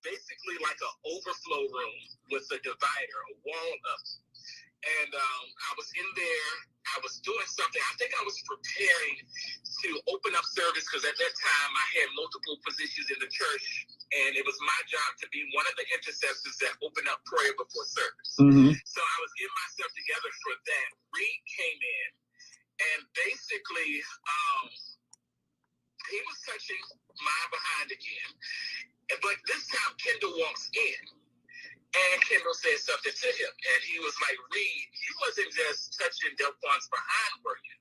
basically like an overflow room with a divider, a wall up. And I was in there. I was doing something. I think I was preparing to open up service because at that time I had multiple positions in the church, and it was my job to be one of the intercessors that opened up prayer before service. Mm-hmm. So I was getting myself together for that. Reed came in, and basically he was touching my behind again. But this time Kendall walks in, and Kendall said something to him, and he was like, Reed, you wasn't just touching Delquan's behind, were you?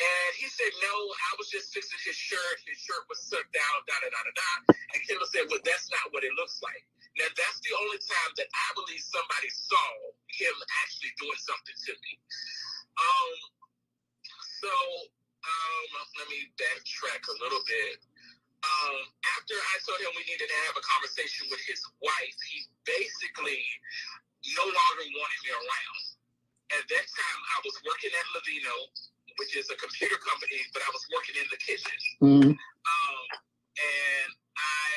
And he said, no, I was just fixing his shirt. His shirt was sucked down, da-da-da-da-da. And Kendall said, well, that's not what it looks like. Now, that's the only time that I believe somebody saw him actually doing something to me. Let me backtrack a little bit. After I told him we needed to have a conversation with his wife, he basically no longer wanted me around. At that time, I was working at Lavino, which is a computer company, but I was working in the kitchen. Mm-hmm. And I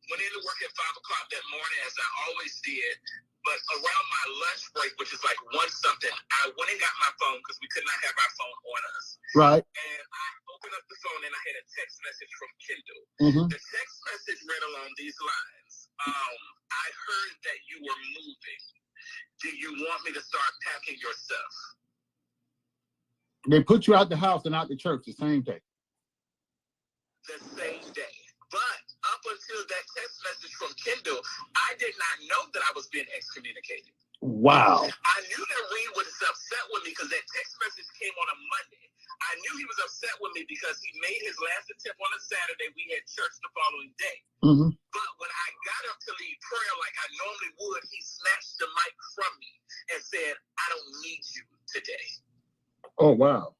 went into work at 5 o'clock that morning, as I always did. But around my lunch break, which is like 1 something, I went and got my phone because we could not have our phone on us. Right. And I opened up the phone and I had a text message from Kendall. Mm-hmm. The text message read along these lines. I heard that you were moving. Do you want me to start packing your stuff? They put you out the house and out the church the same day. The same day. But up until that text message from Kendall, I did not know that I was being excommunicated. Wow. I knew that Reed was upset with me because that text message came on a Monday. I knew he was upset with me because he made his last attempt on a Saturday. We had church the following day. Mm-hmm. But when I got up to lead prayer like I normally would, he snatched the mic from me and said, I don't need you today. Oh, wow.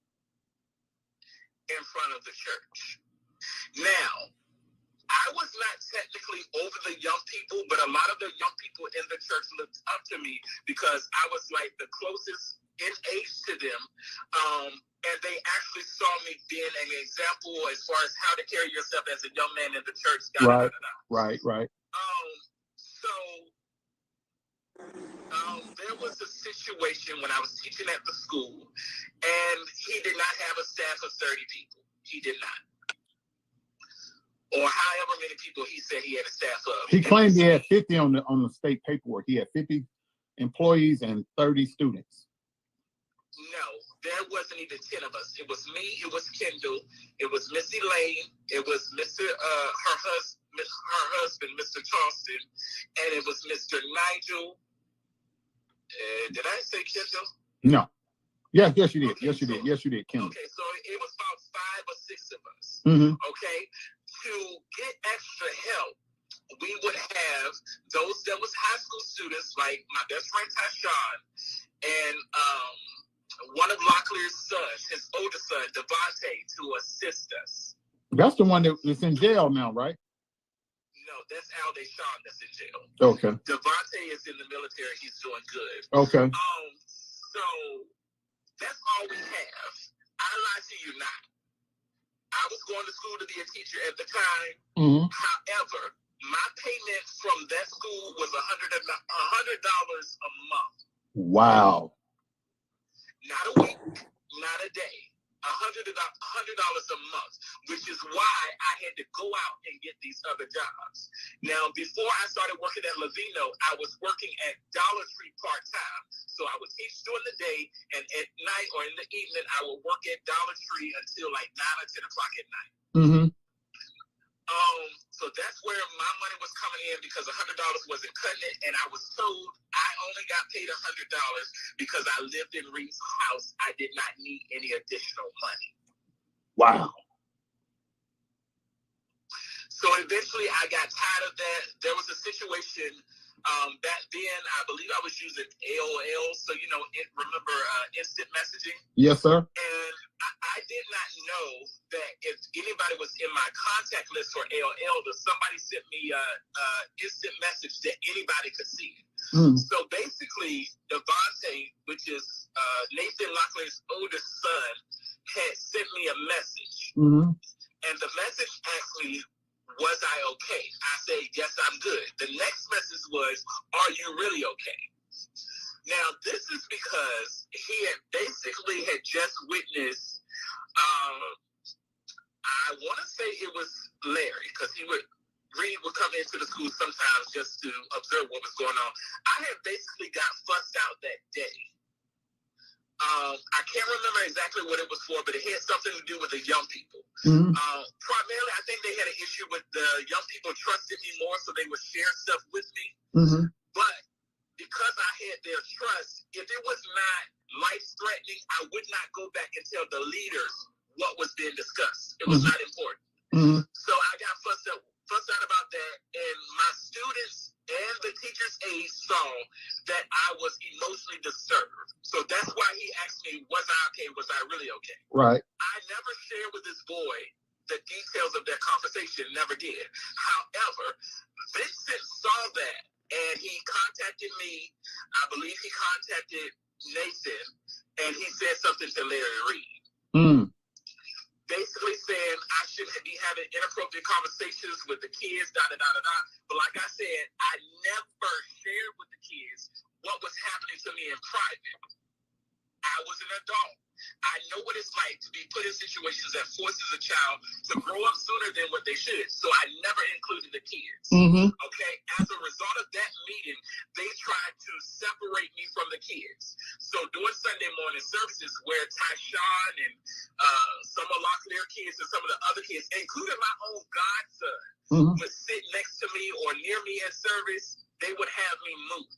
In front of the church. Now, I was not technically over the young people, but a lot of the young people in the church looked up to me because I was like the closest in age to them. And they actually saw me being an example as far as how to carry yourself as a young man in the church. Right. There was a situation when I was teaching at the school, and he did not have a staff of 30 people. He did not. Or however many people he said he had a staff of. He claimed he had 50 on the state paperwork. He had 50 employees and 30 students. No, there wasn't even 10 of us. It was me, it was Kendall, it was Missy Lane, it was Mr. Her husband, Mr. Charleston, and it was Mr. Nigel. Did I say Kendall? No. Yes, you did. Okay, yes, you did. Yes, you did, Kendall. Okay, so it was about 5 or 6 of us. Mm-hmm. Okay, to get extra help, we would have those that was high school students, like my best friend Tyshawn, and one of Locklear's sons, his older son, Devontae, to assist us. That's the one that's in jail now, right? No, that's Al Deshawn that's in jail. Okay. Devontae is in the military. He's doing good. Okay. So that's all we have. I lie to you not. I was going to school to be a teacher at the time. Mm-hmm. However, my payment from that school was $100 a month. Wow. Not a week, not a day. $100 a month, which is why I had to go out and get these other jobs. Now, before I started working at Lavino, I was working at Dollar Tree part-time. So I would teach during the day, and at night or in the evening, I would work at Dollar Tree until like 9 or 10 o'clock at night. Mm-hmm. So that's where my money was coming in because $100 wasn't cutting it, and I was told I only got paid $100 because I lived in Reed's house. I did not need any additional money. Wow. So eventually I got tired of that. There was a situation back then, I believe I was using AOL. So, remember instant messaging? Yes, sir. And I did not know that if anybody was in my contact list for AOL, that somebody sent me an instant message that anybody could see. So basically, Devontae, which is Nathan Locklear's oldest son, had sent me a message. And the message asked me, was I okay? I said, yes, I'm good. The next message was, are you really okay? Now, this is because he had basically just witnessed, I want to say it was Larry, because Reed would come into the school sometimes just to observe what was going on. I had basically got fussed out that day. I can't remember exactly what it was for, but it had something to do with the young people. Primarily, I think they had an issue with the young people trusted me more, so they would share stuff with me. But because I had their trust, if it was not life-threatening, I would not go back and tell the leaders what was being discussed. It was not important. So I got fussed out about that, and my students and the teacher's aide saw that I was emotionally disturbed. So that's why he asked me, was I okay? Was I really okay? Right. I never shared with this boy the details of that conversation, never did. However, Vincent saw that, and he contacted me. I believe he contacted Nathan, and he said something to Larry Reed. Basically saying I shouldn't be having inappropriate conversations with the kids, But like I said, I never shared with the kids what was happening to me in private. I was an adult. I know what it's like to be put in situations that forces a child to grow up sooner than what they should. So I never included the kids. Okay? As a result of that meeting, they tried to separate me from the kids. So during Sunday morning services, where Tyshawn and some of Locklear kids and some of the other kids, including my own godson, would sit next to me or near me in service, they would have me move.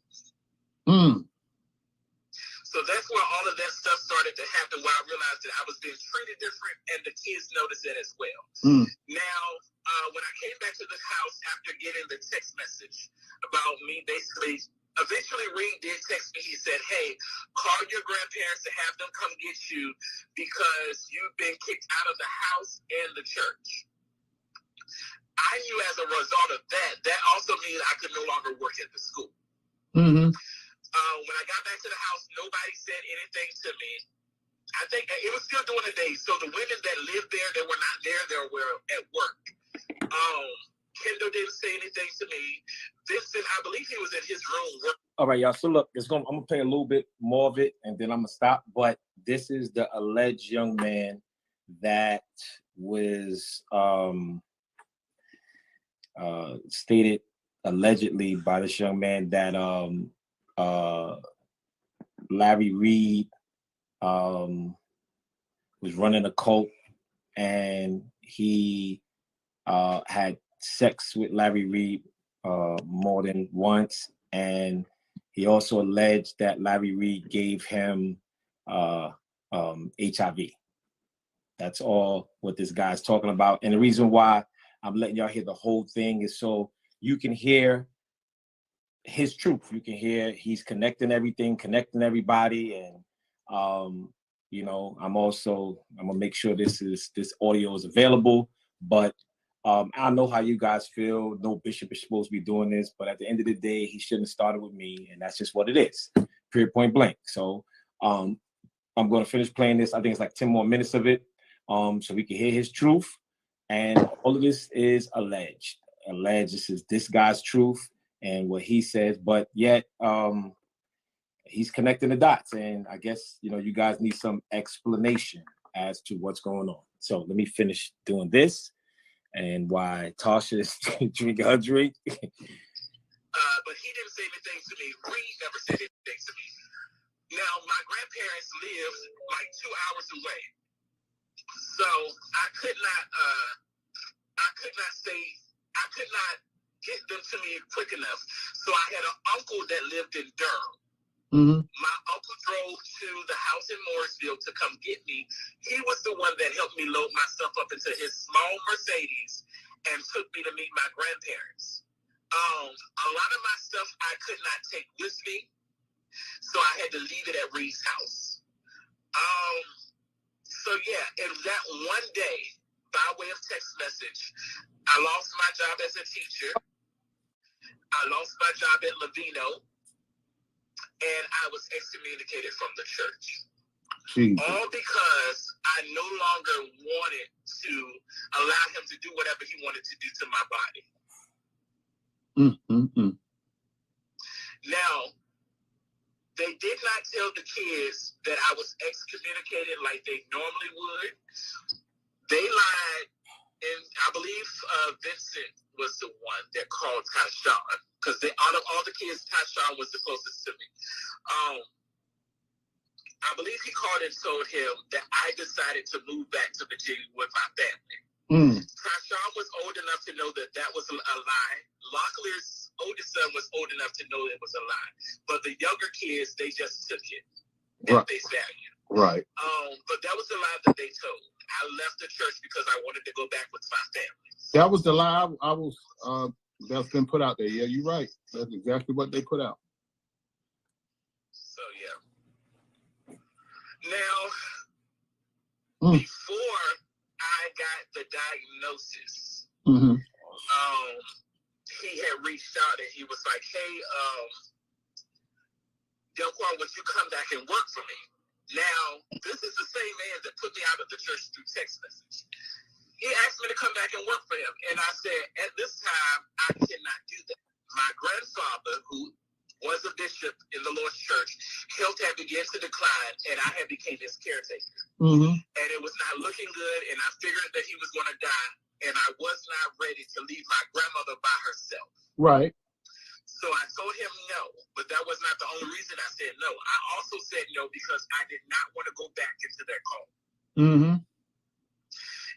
So that's where all of that stuff started to happen, where I realized that I was being treated different, and the kids noticed that as well. Now, when I came back to the house after getting the text message about me, basically, eventually Reed did text me. He said, hey, call your grandparents to have them come get you because you've been kicked out of the house and the church. I knew as a result of that, that also means I could no longer work at the school. When I got back to the house, nobody said anything to me. I think it was still during the day. So the women that lived there, they were not there. They were at work. Kendall didn't say anything to me. Vincent, I believe he was in his room. All right, y'all. So look, I'm going to play a little bit more of it, and then I'm going to stop. But this is the alleged young man that was stated allegedly by this young man that Larry Reed was running a cult, and he had sex with Larry Reed more than once, and he also alleged that Larry Reed gave him HIV. That's all what this guy's talking about. And the reason why I'm letting y'all hear the whole thing is so you can hear his truth. You can hear he's connecting everything, connecting everybody. And, I'm gonna make sure this audio is available, but I know how you guys feel. No bishop is supposed to be doing this, but at the end of the day, he shouldn't have started with me, and that's just what it is, period, point blank. So I'm going to finish playing this. I think it's like 10 more minutes of it, so we can hear his truth. And all of this is alleged. This is this guy's truth and what he says, but yet he's connecting the dots. And I guess, you guys need some explanation as to what's going on. So let me finish doing this. And why Tasha is drinking her drink. But he didn't say anything to me. Reed never said anything to me. Now, my grandparents lived like 2 hours away. So I could not get them to me quick enough. So I had an uncle that lived in Durham. My uncle drove to the house in Mooresville to come get me. He was the one that helped me load my stuff up into his small Mercedes and took me to meet my grandparents. A lot of my stuff I could not take with me, so I had to leave it at Reed's house. So yeah, and that one day, by way of text message, I lost my job as a teacher. I lost my job at Lavino, and I was excommunicated from the church. Jesus. All because I no longer wanted to allow him to do whatever he wanted to do to my body. Now, they did not tell the kids that I was excommunicated like they normally would. They lied, and I believe Vincent was the one that called Tyshawn, because out of all the kids, Tyshawn was the closest to me. I believe he called and told him that I decided to move back to Virginia with my family. Tyshawn was old enough to know that that was a lie. Locklear's oldest son was old enough to know it was a lie. But the younger kids, they just took it at face value. Right. But that was the lie that they told. I left the church because I wanted to go back with my family. That was the lie that's been put out there. Yeah, you're right. That's exactly what they put out. So yeah. Now, before I got the diagnosis, he had reached out and he was like, "Hey, Delquan, would you come back and work for me?" Now, this is the same man that put me out of the church through text message. He asked me to come back and work for him. And I said, at this time, I cannot do that. My grandfather, who was a bishop in the Lord's church, health had begun to decline, and I had became his caretaker. And it was not looking good, and I figured that he was going to die, and I was not ready to leave my grandmother by herself. Right. So I told him no, but that was not the only reason I said no. I also said no because I did not want to go back into their call.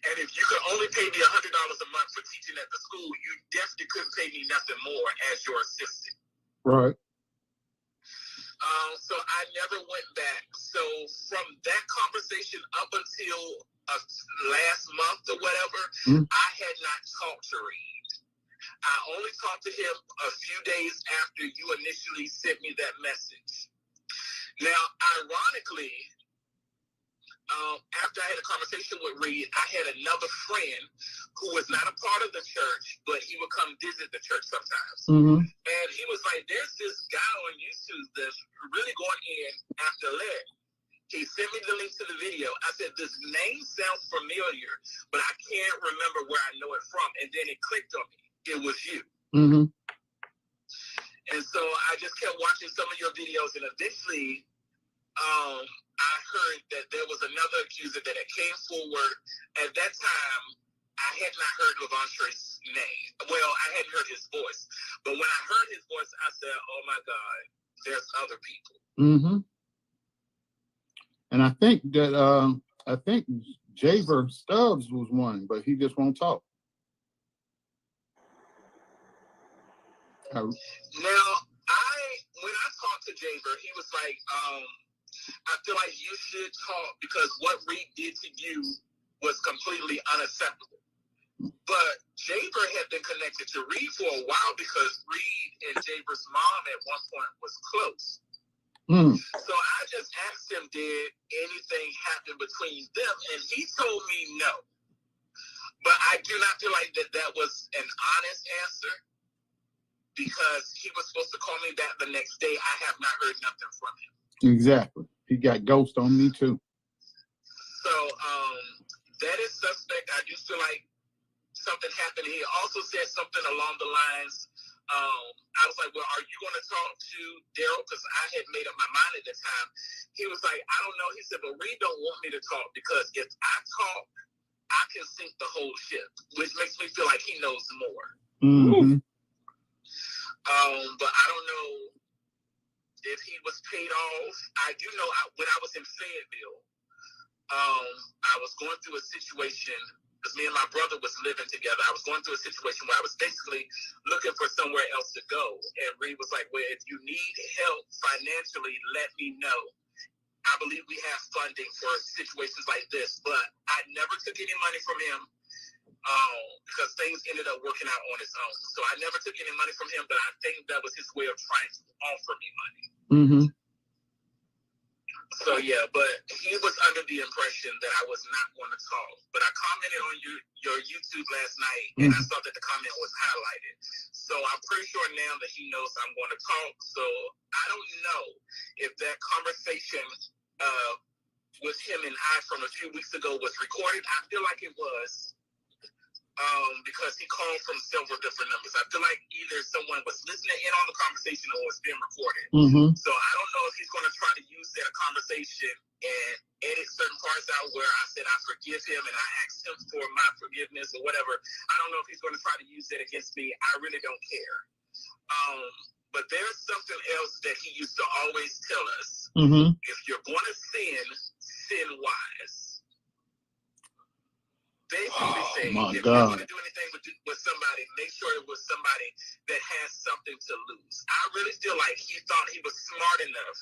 And if you could only pay me $100 a month for teaching at the school, you definitely couldn't pay me nothing more as your assistant. Right. So I never went back. So from that conversation up until last month or whatever, I had not talked to Reed. I only talked to him a few days after you initially sent me that message. Now, ironically, after I had a conversation with Reed, I had another friend who was not a part of the church, but he would come visit the church sometimes. And he was like, "There's this guy on YouTube that's really going in after Larry." He sent me the link to the video. I said, "This name sounds familiar, but I can't remember where I know it from." And then it clicked on me. It was you. And so I just kept watching some of your videos, and eventually I heard that there was another accuser that had came forward. At that time, I had not heard Levantre's name. Well, I hadn't heard his voice. But when I heard his voice, I said, "Oh my God, there's other people." And I think that Javer Stubbs was one, but he just won't talk. Now, when I talked to Javer, he was like, "I feel like you should talk because what Reed did to you was completely unacceptable." But Javer had been connected to Reed for a while because Reed and Javer's mom at one point was close. So I just asked him, did anything happen between them? And he told me no. But I do not feel like that was an honest answer, because he was supposed to call me back the next day. I have not heard nothing from him. Exactly. He got ghost on me too. So that is suspect. I do feel like something happened. He also said something along the lines, I was like, "Well, are you going to talk to Daryl?" Because I had made up my mind at the time. He was like, "I don't know." He said, "But Reed don't want me to talk because if I talk, I can sink the whole ship," which makes me feel like he knows more. But I don't know if he was paid off. I do know when I was in Fayetteville, I was going through a situation because me and my brother was living together. I was going through a situation where I was basically looking for somewhere else to go. And Reed was like, well, if you need help financially, let me know. I believe we have funding for situations like this, but I never took any money from him because things ended up working out on its own. So I never took any money from him, but I think that was his way of trying to offer me money. Mm-hmm. So yeah, but he was under the impression that I was not going to talk. But I commented on your YouTube last night, and I saw that the comment was highlighted. So I'm pretty sure now that he knows I'm going to talk. So I don't know if that conversation with him and I from a few weeks ago was recorded. I feel like it was. Because he called from several different numbers. I feel like either someone was listening in on the conversation or it's being recorded. Mm-hmm. So I don't know if he's going to try to use that conversation and edit certain parts out where I said I forgive him and I asked him for my forgiveness or whatever. I don't know if he's going to try to use that against me. I really don't care. But there's something else that he used to always tell us. Mm-hmm. If you're going to sin, sin wise. Basically saying, if you're going to do anything with somebody, make sure it was somebody that has something to lose. I really feel like he thought he was smart enough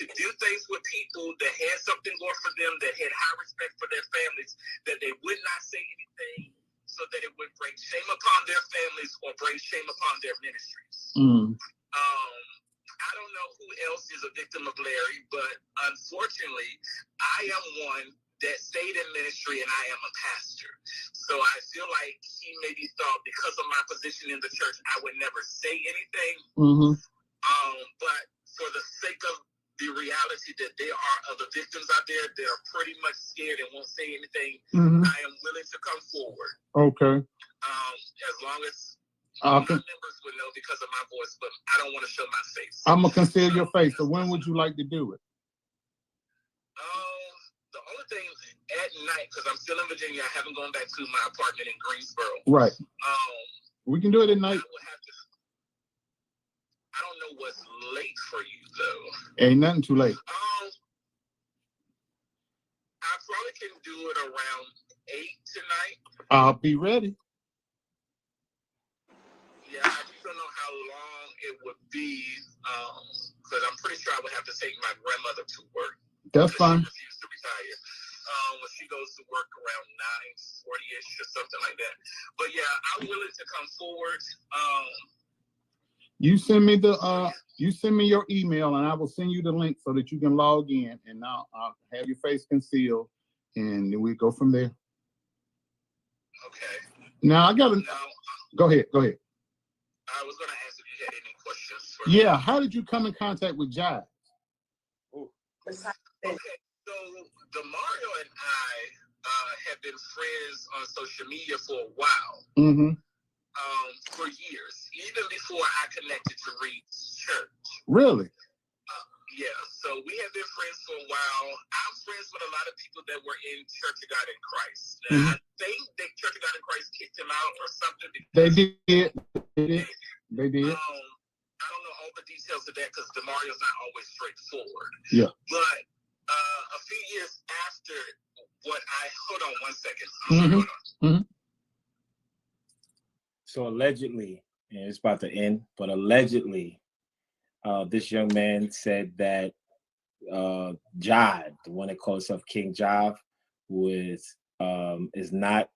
to do things with people that had something going for them, that had high respect for their families, that they would not say anything so that it would bring shame upon their families or bring shame upon their ministries. I don't know who else is a victim of Larry, but unfortunately, I am one that stayed in ministry, and I am a pastor. So I feel like he maybe thought because of my position in the church, I would never say anything. Mm-hmm. But for the sake of the reality that there are other victims out there that are pretty much scared and won't say anything, I am willing to come forward. Okay. As long as my members would know because of my voice, but I don't want to show my face. I'm going to conceal your face. So when would you like to do it? The only thing at night, because I'm still in Virginia, I haven't gone back to my apartment in Greensboro. Right. We can do it at night. I don't know what's late for you though. Ain't nothing too late. I probably can do it around 8 tonight. I'll be ready. Yeah, I just don't know how long it would be, because I'm pretty sure I would have to take my grandmother to work. That's fine. She refused to retire. When she goes to work around 9:40ish or something like that. But yeah, I'm willing to come forward. You send me you send me your email, and I will send you the link so that you can log in, and I'll have your face concealed, and then we go from there. Okay. Now I gotta go ahead. I was gonna ask if you had any questions for me. Yeah, how did you come in contact with Jive? Okay, so Demario and I have been friends on social media for a while. For years, even before I connected to Reed's church. Really? Yeah, so we have been friends for a while. I'm friends with a lot of people that were in Church of God in Christ. Now, I think that Church of God in Christ kicked him out or something. They did. They did. I don't know all the details of that because Demario's not always straightforward. Yeah. But a few years after hold on one second. Hold on. So allegedly, and it's about to end, but allegedly, this young man said that Jive, the one that calls himself King Jive, is not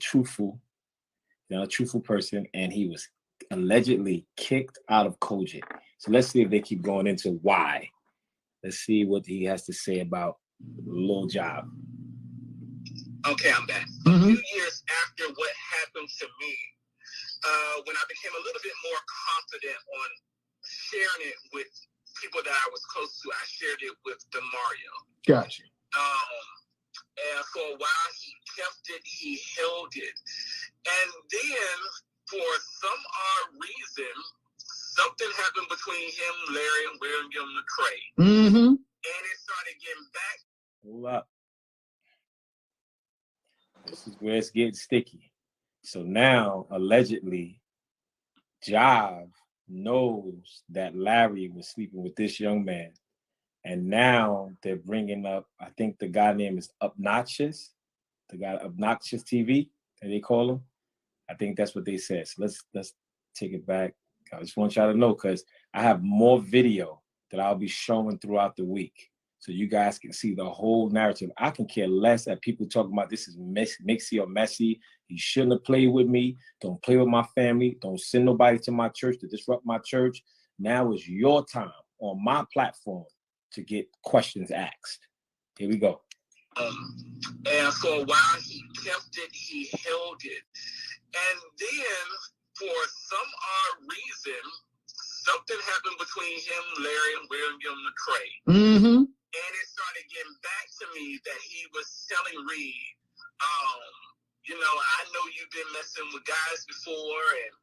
truthful, not a truthful person, and he was allegedly kicked out of Kojak. So let's see if they keep going into why. Let's see what he has to say about Lil Jive. Okay, I'm back. A few years after what happened to me, when I became a little bit more confident on sharing it with people that I was close to, I shared it with Demario. Gotcha. And for a while, he kept it, he held it. And then, for some odd reason, something happened between him, Larry, and William McCray. And it started getting back. Hold up. This is where it's getting sticky. So now, allegedly, Jive knows that Larry was sleeping with this young man. And now they're bringing up, I think the guy name is Obnoxious, the guy Obnoxious TV that they call him. I think that's what they said. So let's take it back. I just want y'all to know, because I have more video that I'll be showing throughout the week, so you guys can see the whole narrative. I can care less that people talking about this is mixy or messy. He shouldn't have played with me. Don't play with my family. Don't send nobody to my church to disrupt my church. Now is your time on my platform to get questions asked. Here we go. And for a while, he kept it, he held it. And then, for some odd reason, something happened between him, Larry, and William McCray. Mm-hmm. And it started getting back to me that he was telling Reed, you know, I know you've been messing with guys before, and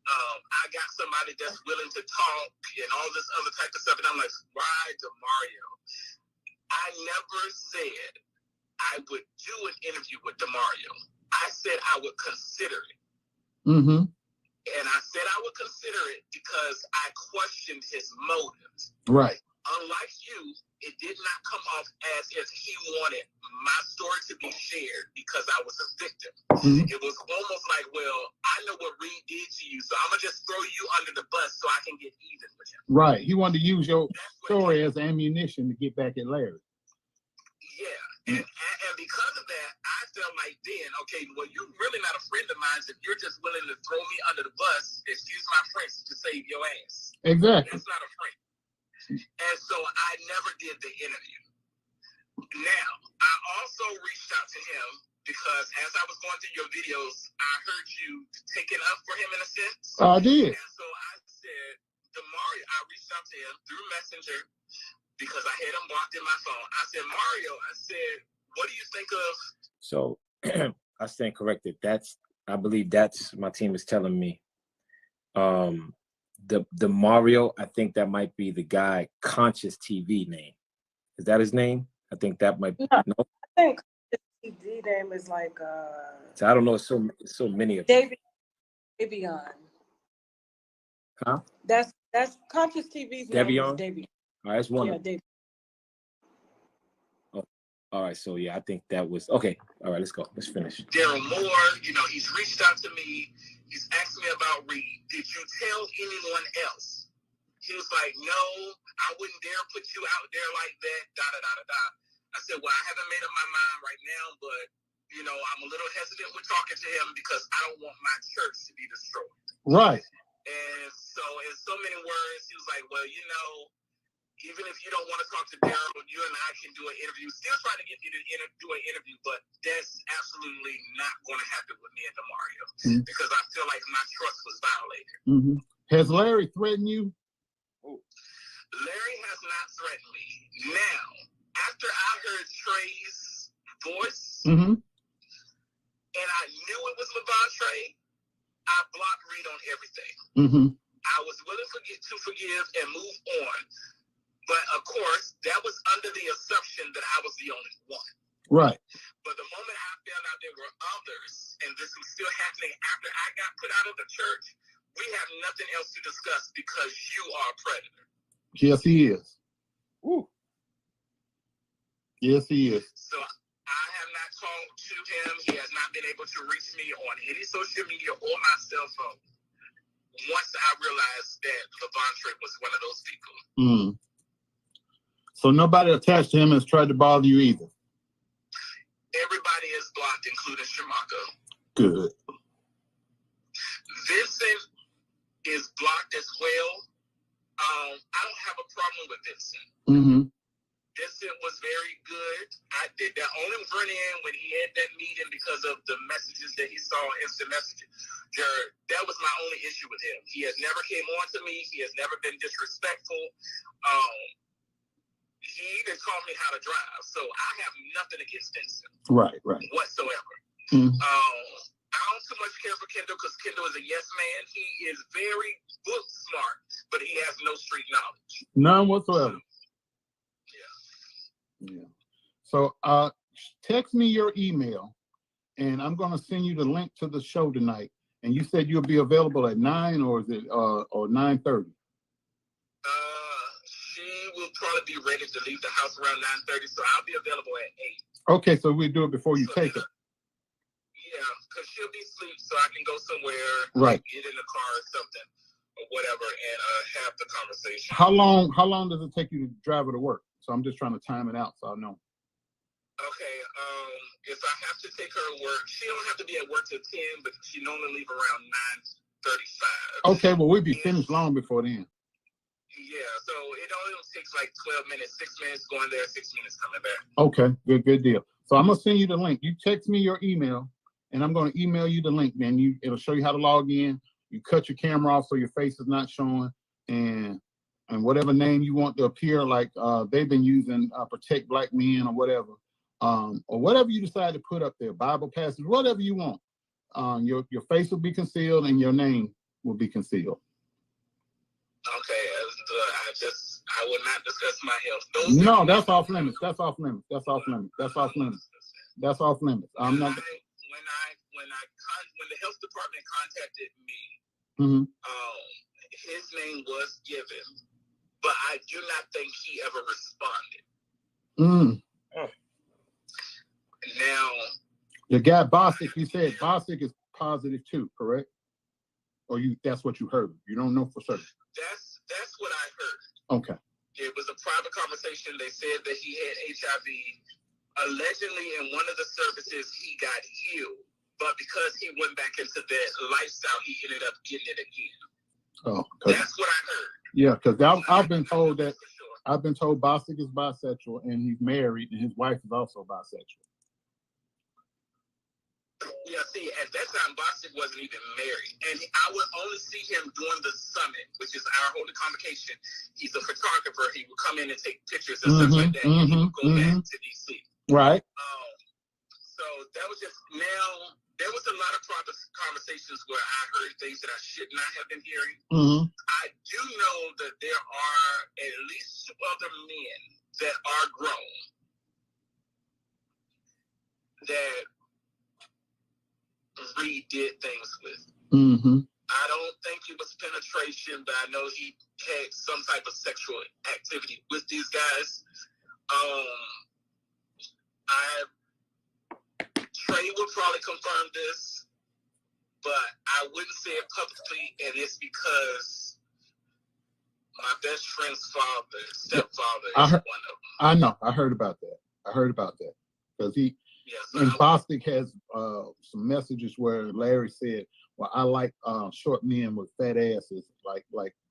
I got somebody that's willing to talk and all this other type of stuff. And I'm like, why, DeMario? I never said I would do an interview with DeMario. I said I would consider it. Mm-hmm. And I said I would consider it because I questioned his motives. Right. Unlike you, it did not come off as if he wanted my story to be shared because I was a victim. Mm-hmm. It was almost like, well, I know what Reed did to you, so I'm going to just throw you under the bus so I can get even with him. Right. He wanted to use your story as ammunition to get back at Larry. Yeah. And because of that, I felt like then, okay, well, you're really not a friend of mine if you're just willing to throw me under the bus, excuse my French, to save your ass. Exactly. That's not a friend. And so I never did the interview. Now, I also reached out to him because as I was going through your videos, I heard you taking up for him in a sense. I did. And so I said, DeMario, I reached out to him through Messenger because I had him blocked in my phone. I said, Mario, I said, what do you think of? So I stand corrected. I believe that's my team is telling me. The Mario, I think that might be the guy Conscious TV name. Is that his name? I think that might be. No? I think TV name is like So I don't know. It's so many of them. Davion. Huh? That's Conscious TV's name is Davion. All right, that's one. Yeah, Davion. Oh, all right. So yeah, I think that was okay. All right, let's go. Let's finish. Daryl Moore, you know, he's reached out to me. He's asked me about Reed. Did you tell anyone else? He was like, no, I wouldn't dare put you out there like that, da-da-da-da-da. I said, well, I haven't made up my mind right now, but, you know, I'm a little hesitant with talking to him because I don't want my church to be destroyed. Right. And so in so many words, he was like, well, you know, even if you don't want to talk to Daryl, you and I can do an interview. Still trying to get you to do an interview, but that's absolutely not going to happen with me and DeMario because I feel like my trust was violated. Mm-hmm. Has Larry threatened you? Larry has not threatened me. Now, after I heard Trey's voice, and I knew it was LeVon Trey, I blocked Reed on everything. I was willing to forgive and move on. But of course, that was under the assumption that I was the only one. Right. But the moment I found out there were others, and this was still happening after I got put out of the church, we have nothing else to discuss because you are a predator. Yes, he is. Ooh. Yes, he is. So I have not talked to him. He has not been able to reach me on any social media or my cell phone. Once I realized that LeVon Trey was one of those people. So nobody attached to him has tried to bother you either? Everybody is blocked, including Shamako. Good. Vincent is blocked as well. I don't have a problem with Vincent. Vincent was very good. I did that only run in when he had that meeting because of the messages that he saw, instant messages. That was my only issue with him. He has never came on to me. He has never been disrespectful. He even taught me how to drive. So I have nothing against Vincent. Right. Whatsoever. I don't too much care for Kendall because Kendall is a yes man. He is very book smart, but he has no street knowledge. None whatsoever. Yeah. So text me your email and I'm going to send you the link to the show tonight. And you said you'll be available at 9 or is it or 9:30? She will probably be ready to leave the house around 9:30, so I'll be available at 8. Okay, so we'll do it before you take it. Yeah, because she'll be asleep, so I can go somewhere, Right. like, get in the car or something, or whatever, and have the conversation. How long does it take you to drive her to work? So I'm just trying to time it out so I know. Okay, if I have to take her to work, she don't have to be at work till 10, but she normally leave around 9:35. Okay, well, we'll be finished long before then. Yeah, so it only takes like 12 minutes, 6 minutes going there, 6 minutes coming back. Okay, good deal. So I'm gonna send you the link. You text me your email, and I'm gonna email you the link. Then it'll show you how to log in. You cut your camera off so your face is not showing, and whatever name you want to appear, like they've been using, Protect Black Men or whatever you decide to put up there, Bible passage, whatever you want. Your face will be concealed and your name will be concealed. Okay, I will not discuss my health. No, that's off limits. That's off limits. That's off limits. That's off limits. That's off limits. I'm not. When the health department contacted me, his name was given, but I do not think he ever responded. Now, the guy Bostic, you said Bostic is positive too, correct? Or that's what you heard? You don't know for certain. That's what I heard. Okay. It was a private conversation. They said that he had HIV. Allegedly, in one of the services, he got healed, but because he went back into that lifestyle, he ended up getting it again. Oh, that's what I heard. Yeah, because I've been told that. I've been told Bostic is bisexual and he's married, and his wife is also bisexual. Yeah, see, at that time, Bostic wasn't even married. And I would only see him during the summit, which is our holy convocation. He's a photographer. He would come in and take pictures and stuff like that. And he would go back to D.C. Right. So that was just, now, there was a lot of private conversations where I heard things that I should not have been hearing. I do know that there are at least 2 other men that are grown that Reed did things with. I don't think it was penetration, but I know he had some type of sexual activity with these guys. Trey will probably confirm this, but I wouldn't say it publicly, and it's because my best friend's stepfather is one of them. I know. I heard about that. Because and Bostic has some messages where Larry said, well, I like short men with fat asses, like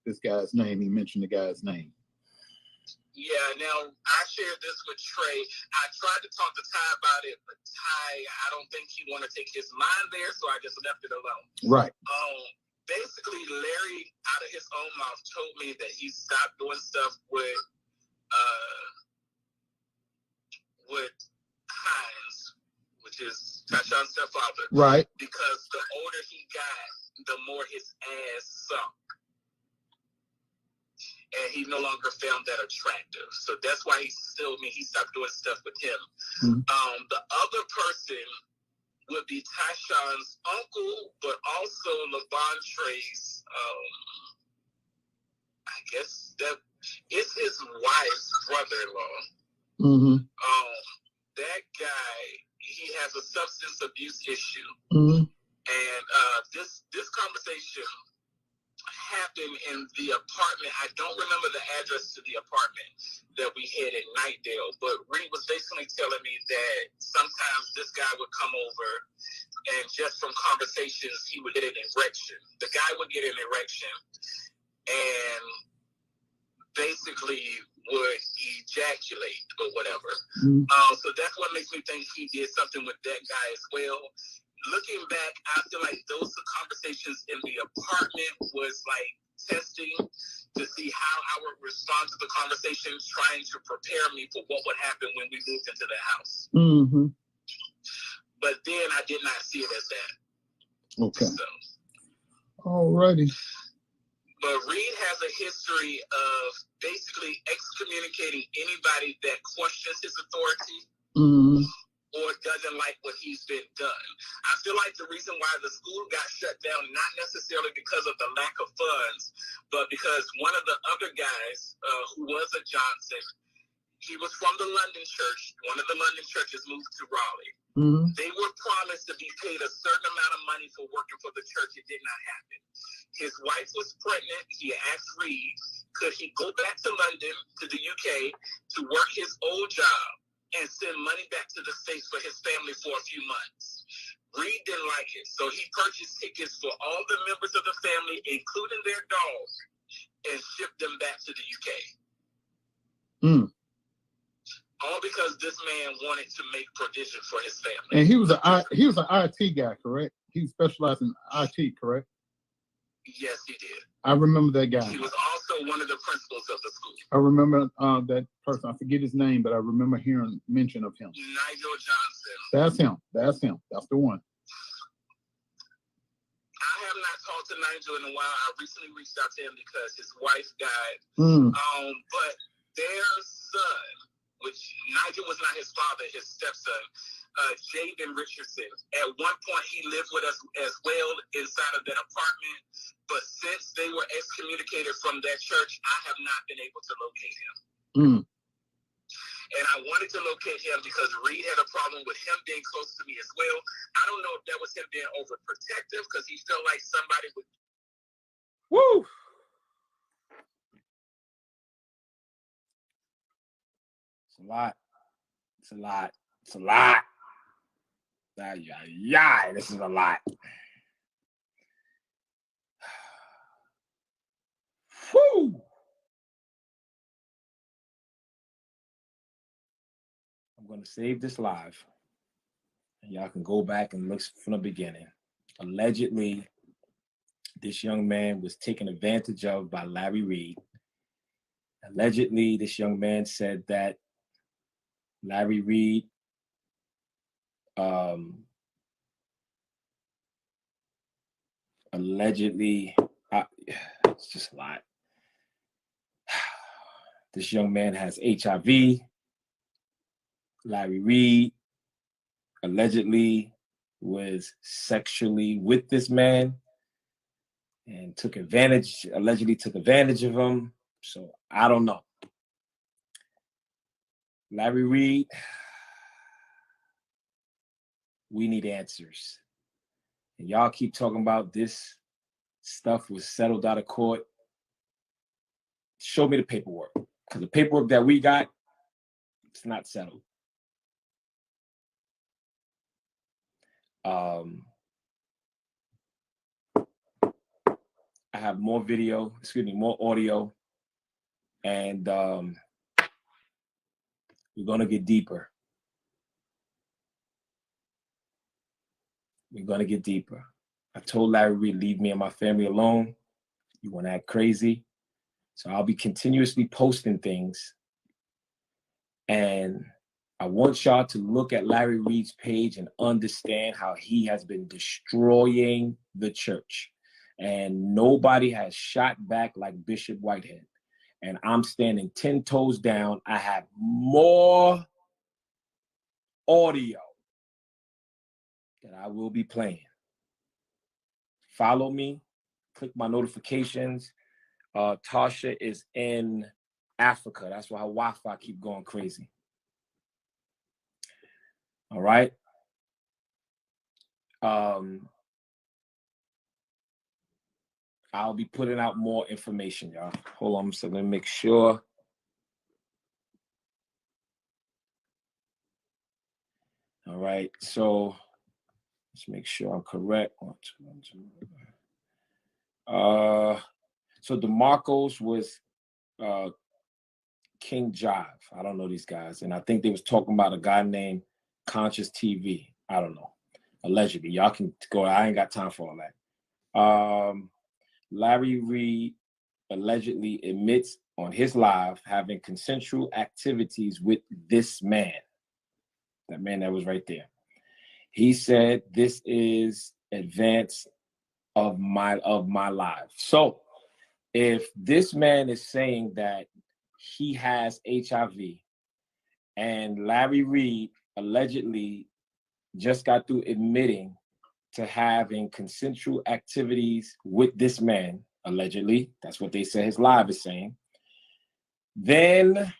this guy's name. He mentioned the guy's name. Yeah, now I shared this with Trey. I tried to talk to Ty about it, but Ty, I don't think he wanted to take his mind there, so I just left it alone. Right. Basically, Larry, out of his own mouth, told me that he stopped doing stuff with Hines, which is Tashawn's stepfather. Right. Because the older he got, the more his ass sunk. And he no longer found that attractive. So that's why he stopped doing stuff with him. The other person would be Tashawn's uncle, but also Levantre's, I guess that is his wife's brother-in-law. That guy, he has a substance abuse issue. And this conversation happened in the apartment. I don't remember the address to the apartment that we had in Nightdale, but Reed was basically telling me that sometimes this guy would come over and just from conversations, he would get an erection. The guy would get an erection and basically would ejaculate or whatever. So that's what makes me think he did something with that guy as well. Looking back, I feel like those conversations in the apartment was like testing to see how I would respond to the conversations, trying to prepare me for what would happen when we moved into the house. But then I did not see it as that. Okay. So, alrighty. But Reed has a history of basically excommunicating anybody that questions his authority. Or doesn't like what he's been done. I feel like the reason why the school got shut down, not necessarily because of the lack of funds, but because one of the other guys who was a Johnson, He was from the London church. One of the London churches moved to Raleigh. Mm-hmm. They were promised to be paid a certain amount of money for working for the church. It did not happen. His wife was pregnant. He asked Reed, could he go back to London, to the UK, to work his old job and send money back to the States for his family for a few months? Reed didn't like it, so he purchased tickets for all the members of the family, including their dog, and shipped them back to the UK. Mm. All because this man wanted to make provision for his family. And he was an IT guy, correct? He specialized in IT, correct? Yes, he did. I remember that guy. He was also one of the principals of the school. I remember that person. I forget his name, but I remember hearing mention of him. Nigel Johnson. That's him. That's him. That's the one. I have not talked to Nigel in a while. I recently reached out to him because his wife died. Mm. But their son, which Nigel was not his father, his stepson, Jaden Richardson. At one point, he lived with us as well inside of that apartment. But since they were excommunicated from that church, I have not been able to locate him. Mm. And I wanted to locate him because Reed had a problem with him being close to me as well. I don't know if that was him being overprotective because he felt like somebody would. Woo! It's a lot. It's a lot. It's a lot. Yeah, this is a lot. Woo! I'm going to save this live. And y'all can go back and look from the beginning. Allegedly, this young man was taken advantage of by Larry Reed. Allegedly, this young man said that Larry Reed allegedly, it's just a lot. This young man has HIV. Larry Reed allegedly was sexually with this man and allegedly took advantage of him. So I don't know. Larry Reed, we need answers. And y'all keep talking about this stuff was settled out of court. Show me the paperwork. Because the paperwork that we got, it's not settled. I have more more audio, and we're gonna get deeper. We're gonna get deeper. I told Larry Reed, leave me and my family alone. You wanna act crazy? So I'll be continuously posting things. And I want y'all to look at Larry Reed's page and understand how he has been destroying the church. And nobody has shot back like Bishop Whitehead. And I'm standing 10 toes down. I have more audio that I will be playing. Follow me, click my notifications. Tasha is in Africa. That's why her Wi-Fi keep going crazy. All right. I'll be putting out more information, y'all. Hold on, so let me make sure. All right, so let's make sure I'm correct. 1, 2, 1, 2. So DeMarcos was King Jive. I don't know these guys, and I think they was talking about a guy named Conscious TV. I don't know. Allegedly, y'all can go. I ain't got time for all that. Larry Reed allegedly admits on his live having consensual activities with this man. That man that was right there. He said, "This is advance of my life." So, if this man is saying that he has HIV, and Larry Reed allegedly just got through admitting to having consensual activities with this man, allegedly, that's what they say his live is saying, then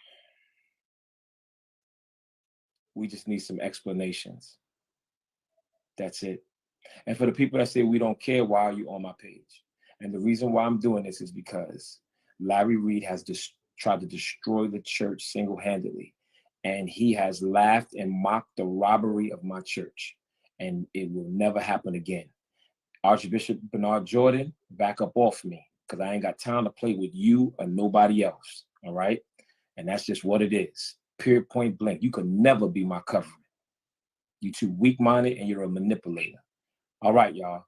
We just need some explanations. That's it. And for the people that say we don't care, why are you on my page? And the reason why I'm doing this is because Larry Reed has tried to destroy the church single-handedly. And he has laughed and mocked the robbery of my church. And it will never happen again. Archbishop Bernard Jordan, back up off me, because I ain't got time to play with you or nobody else. All right? And that's just what it is. Period, point blank. You could never be my covering. You too weak-minded and you're a manipulator. All right, y'all.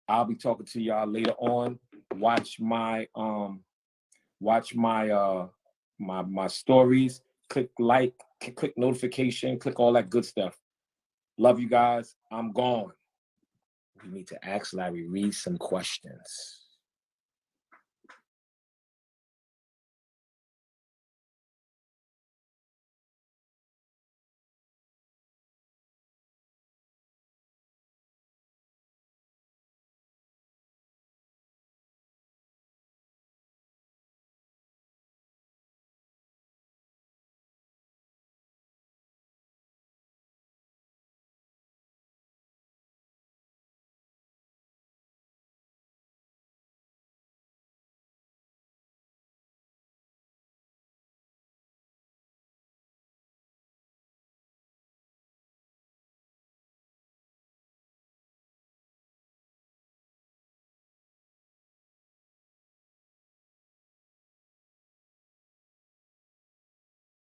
I'll be talking to y'all later on. Watch my my stories. Click like, click notification, click all that good stuff. Love you guys. I'm gone. We need to ask Larry Reed some questions.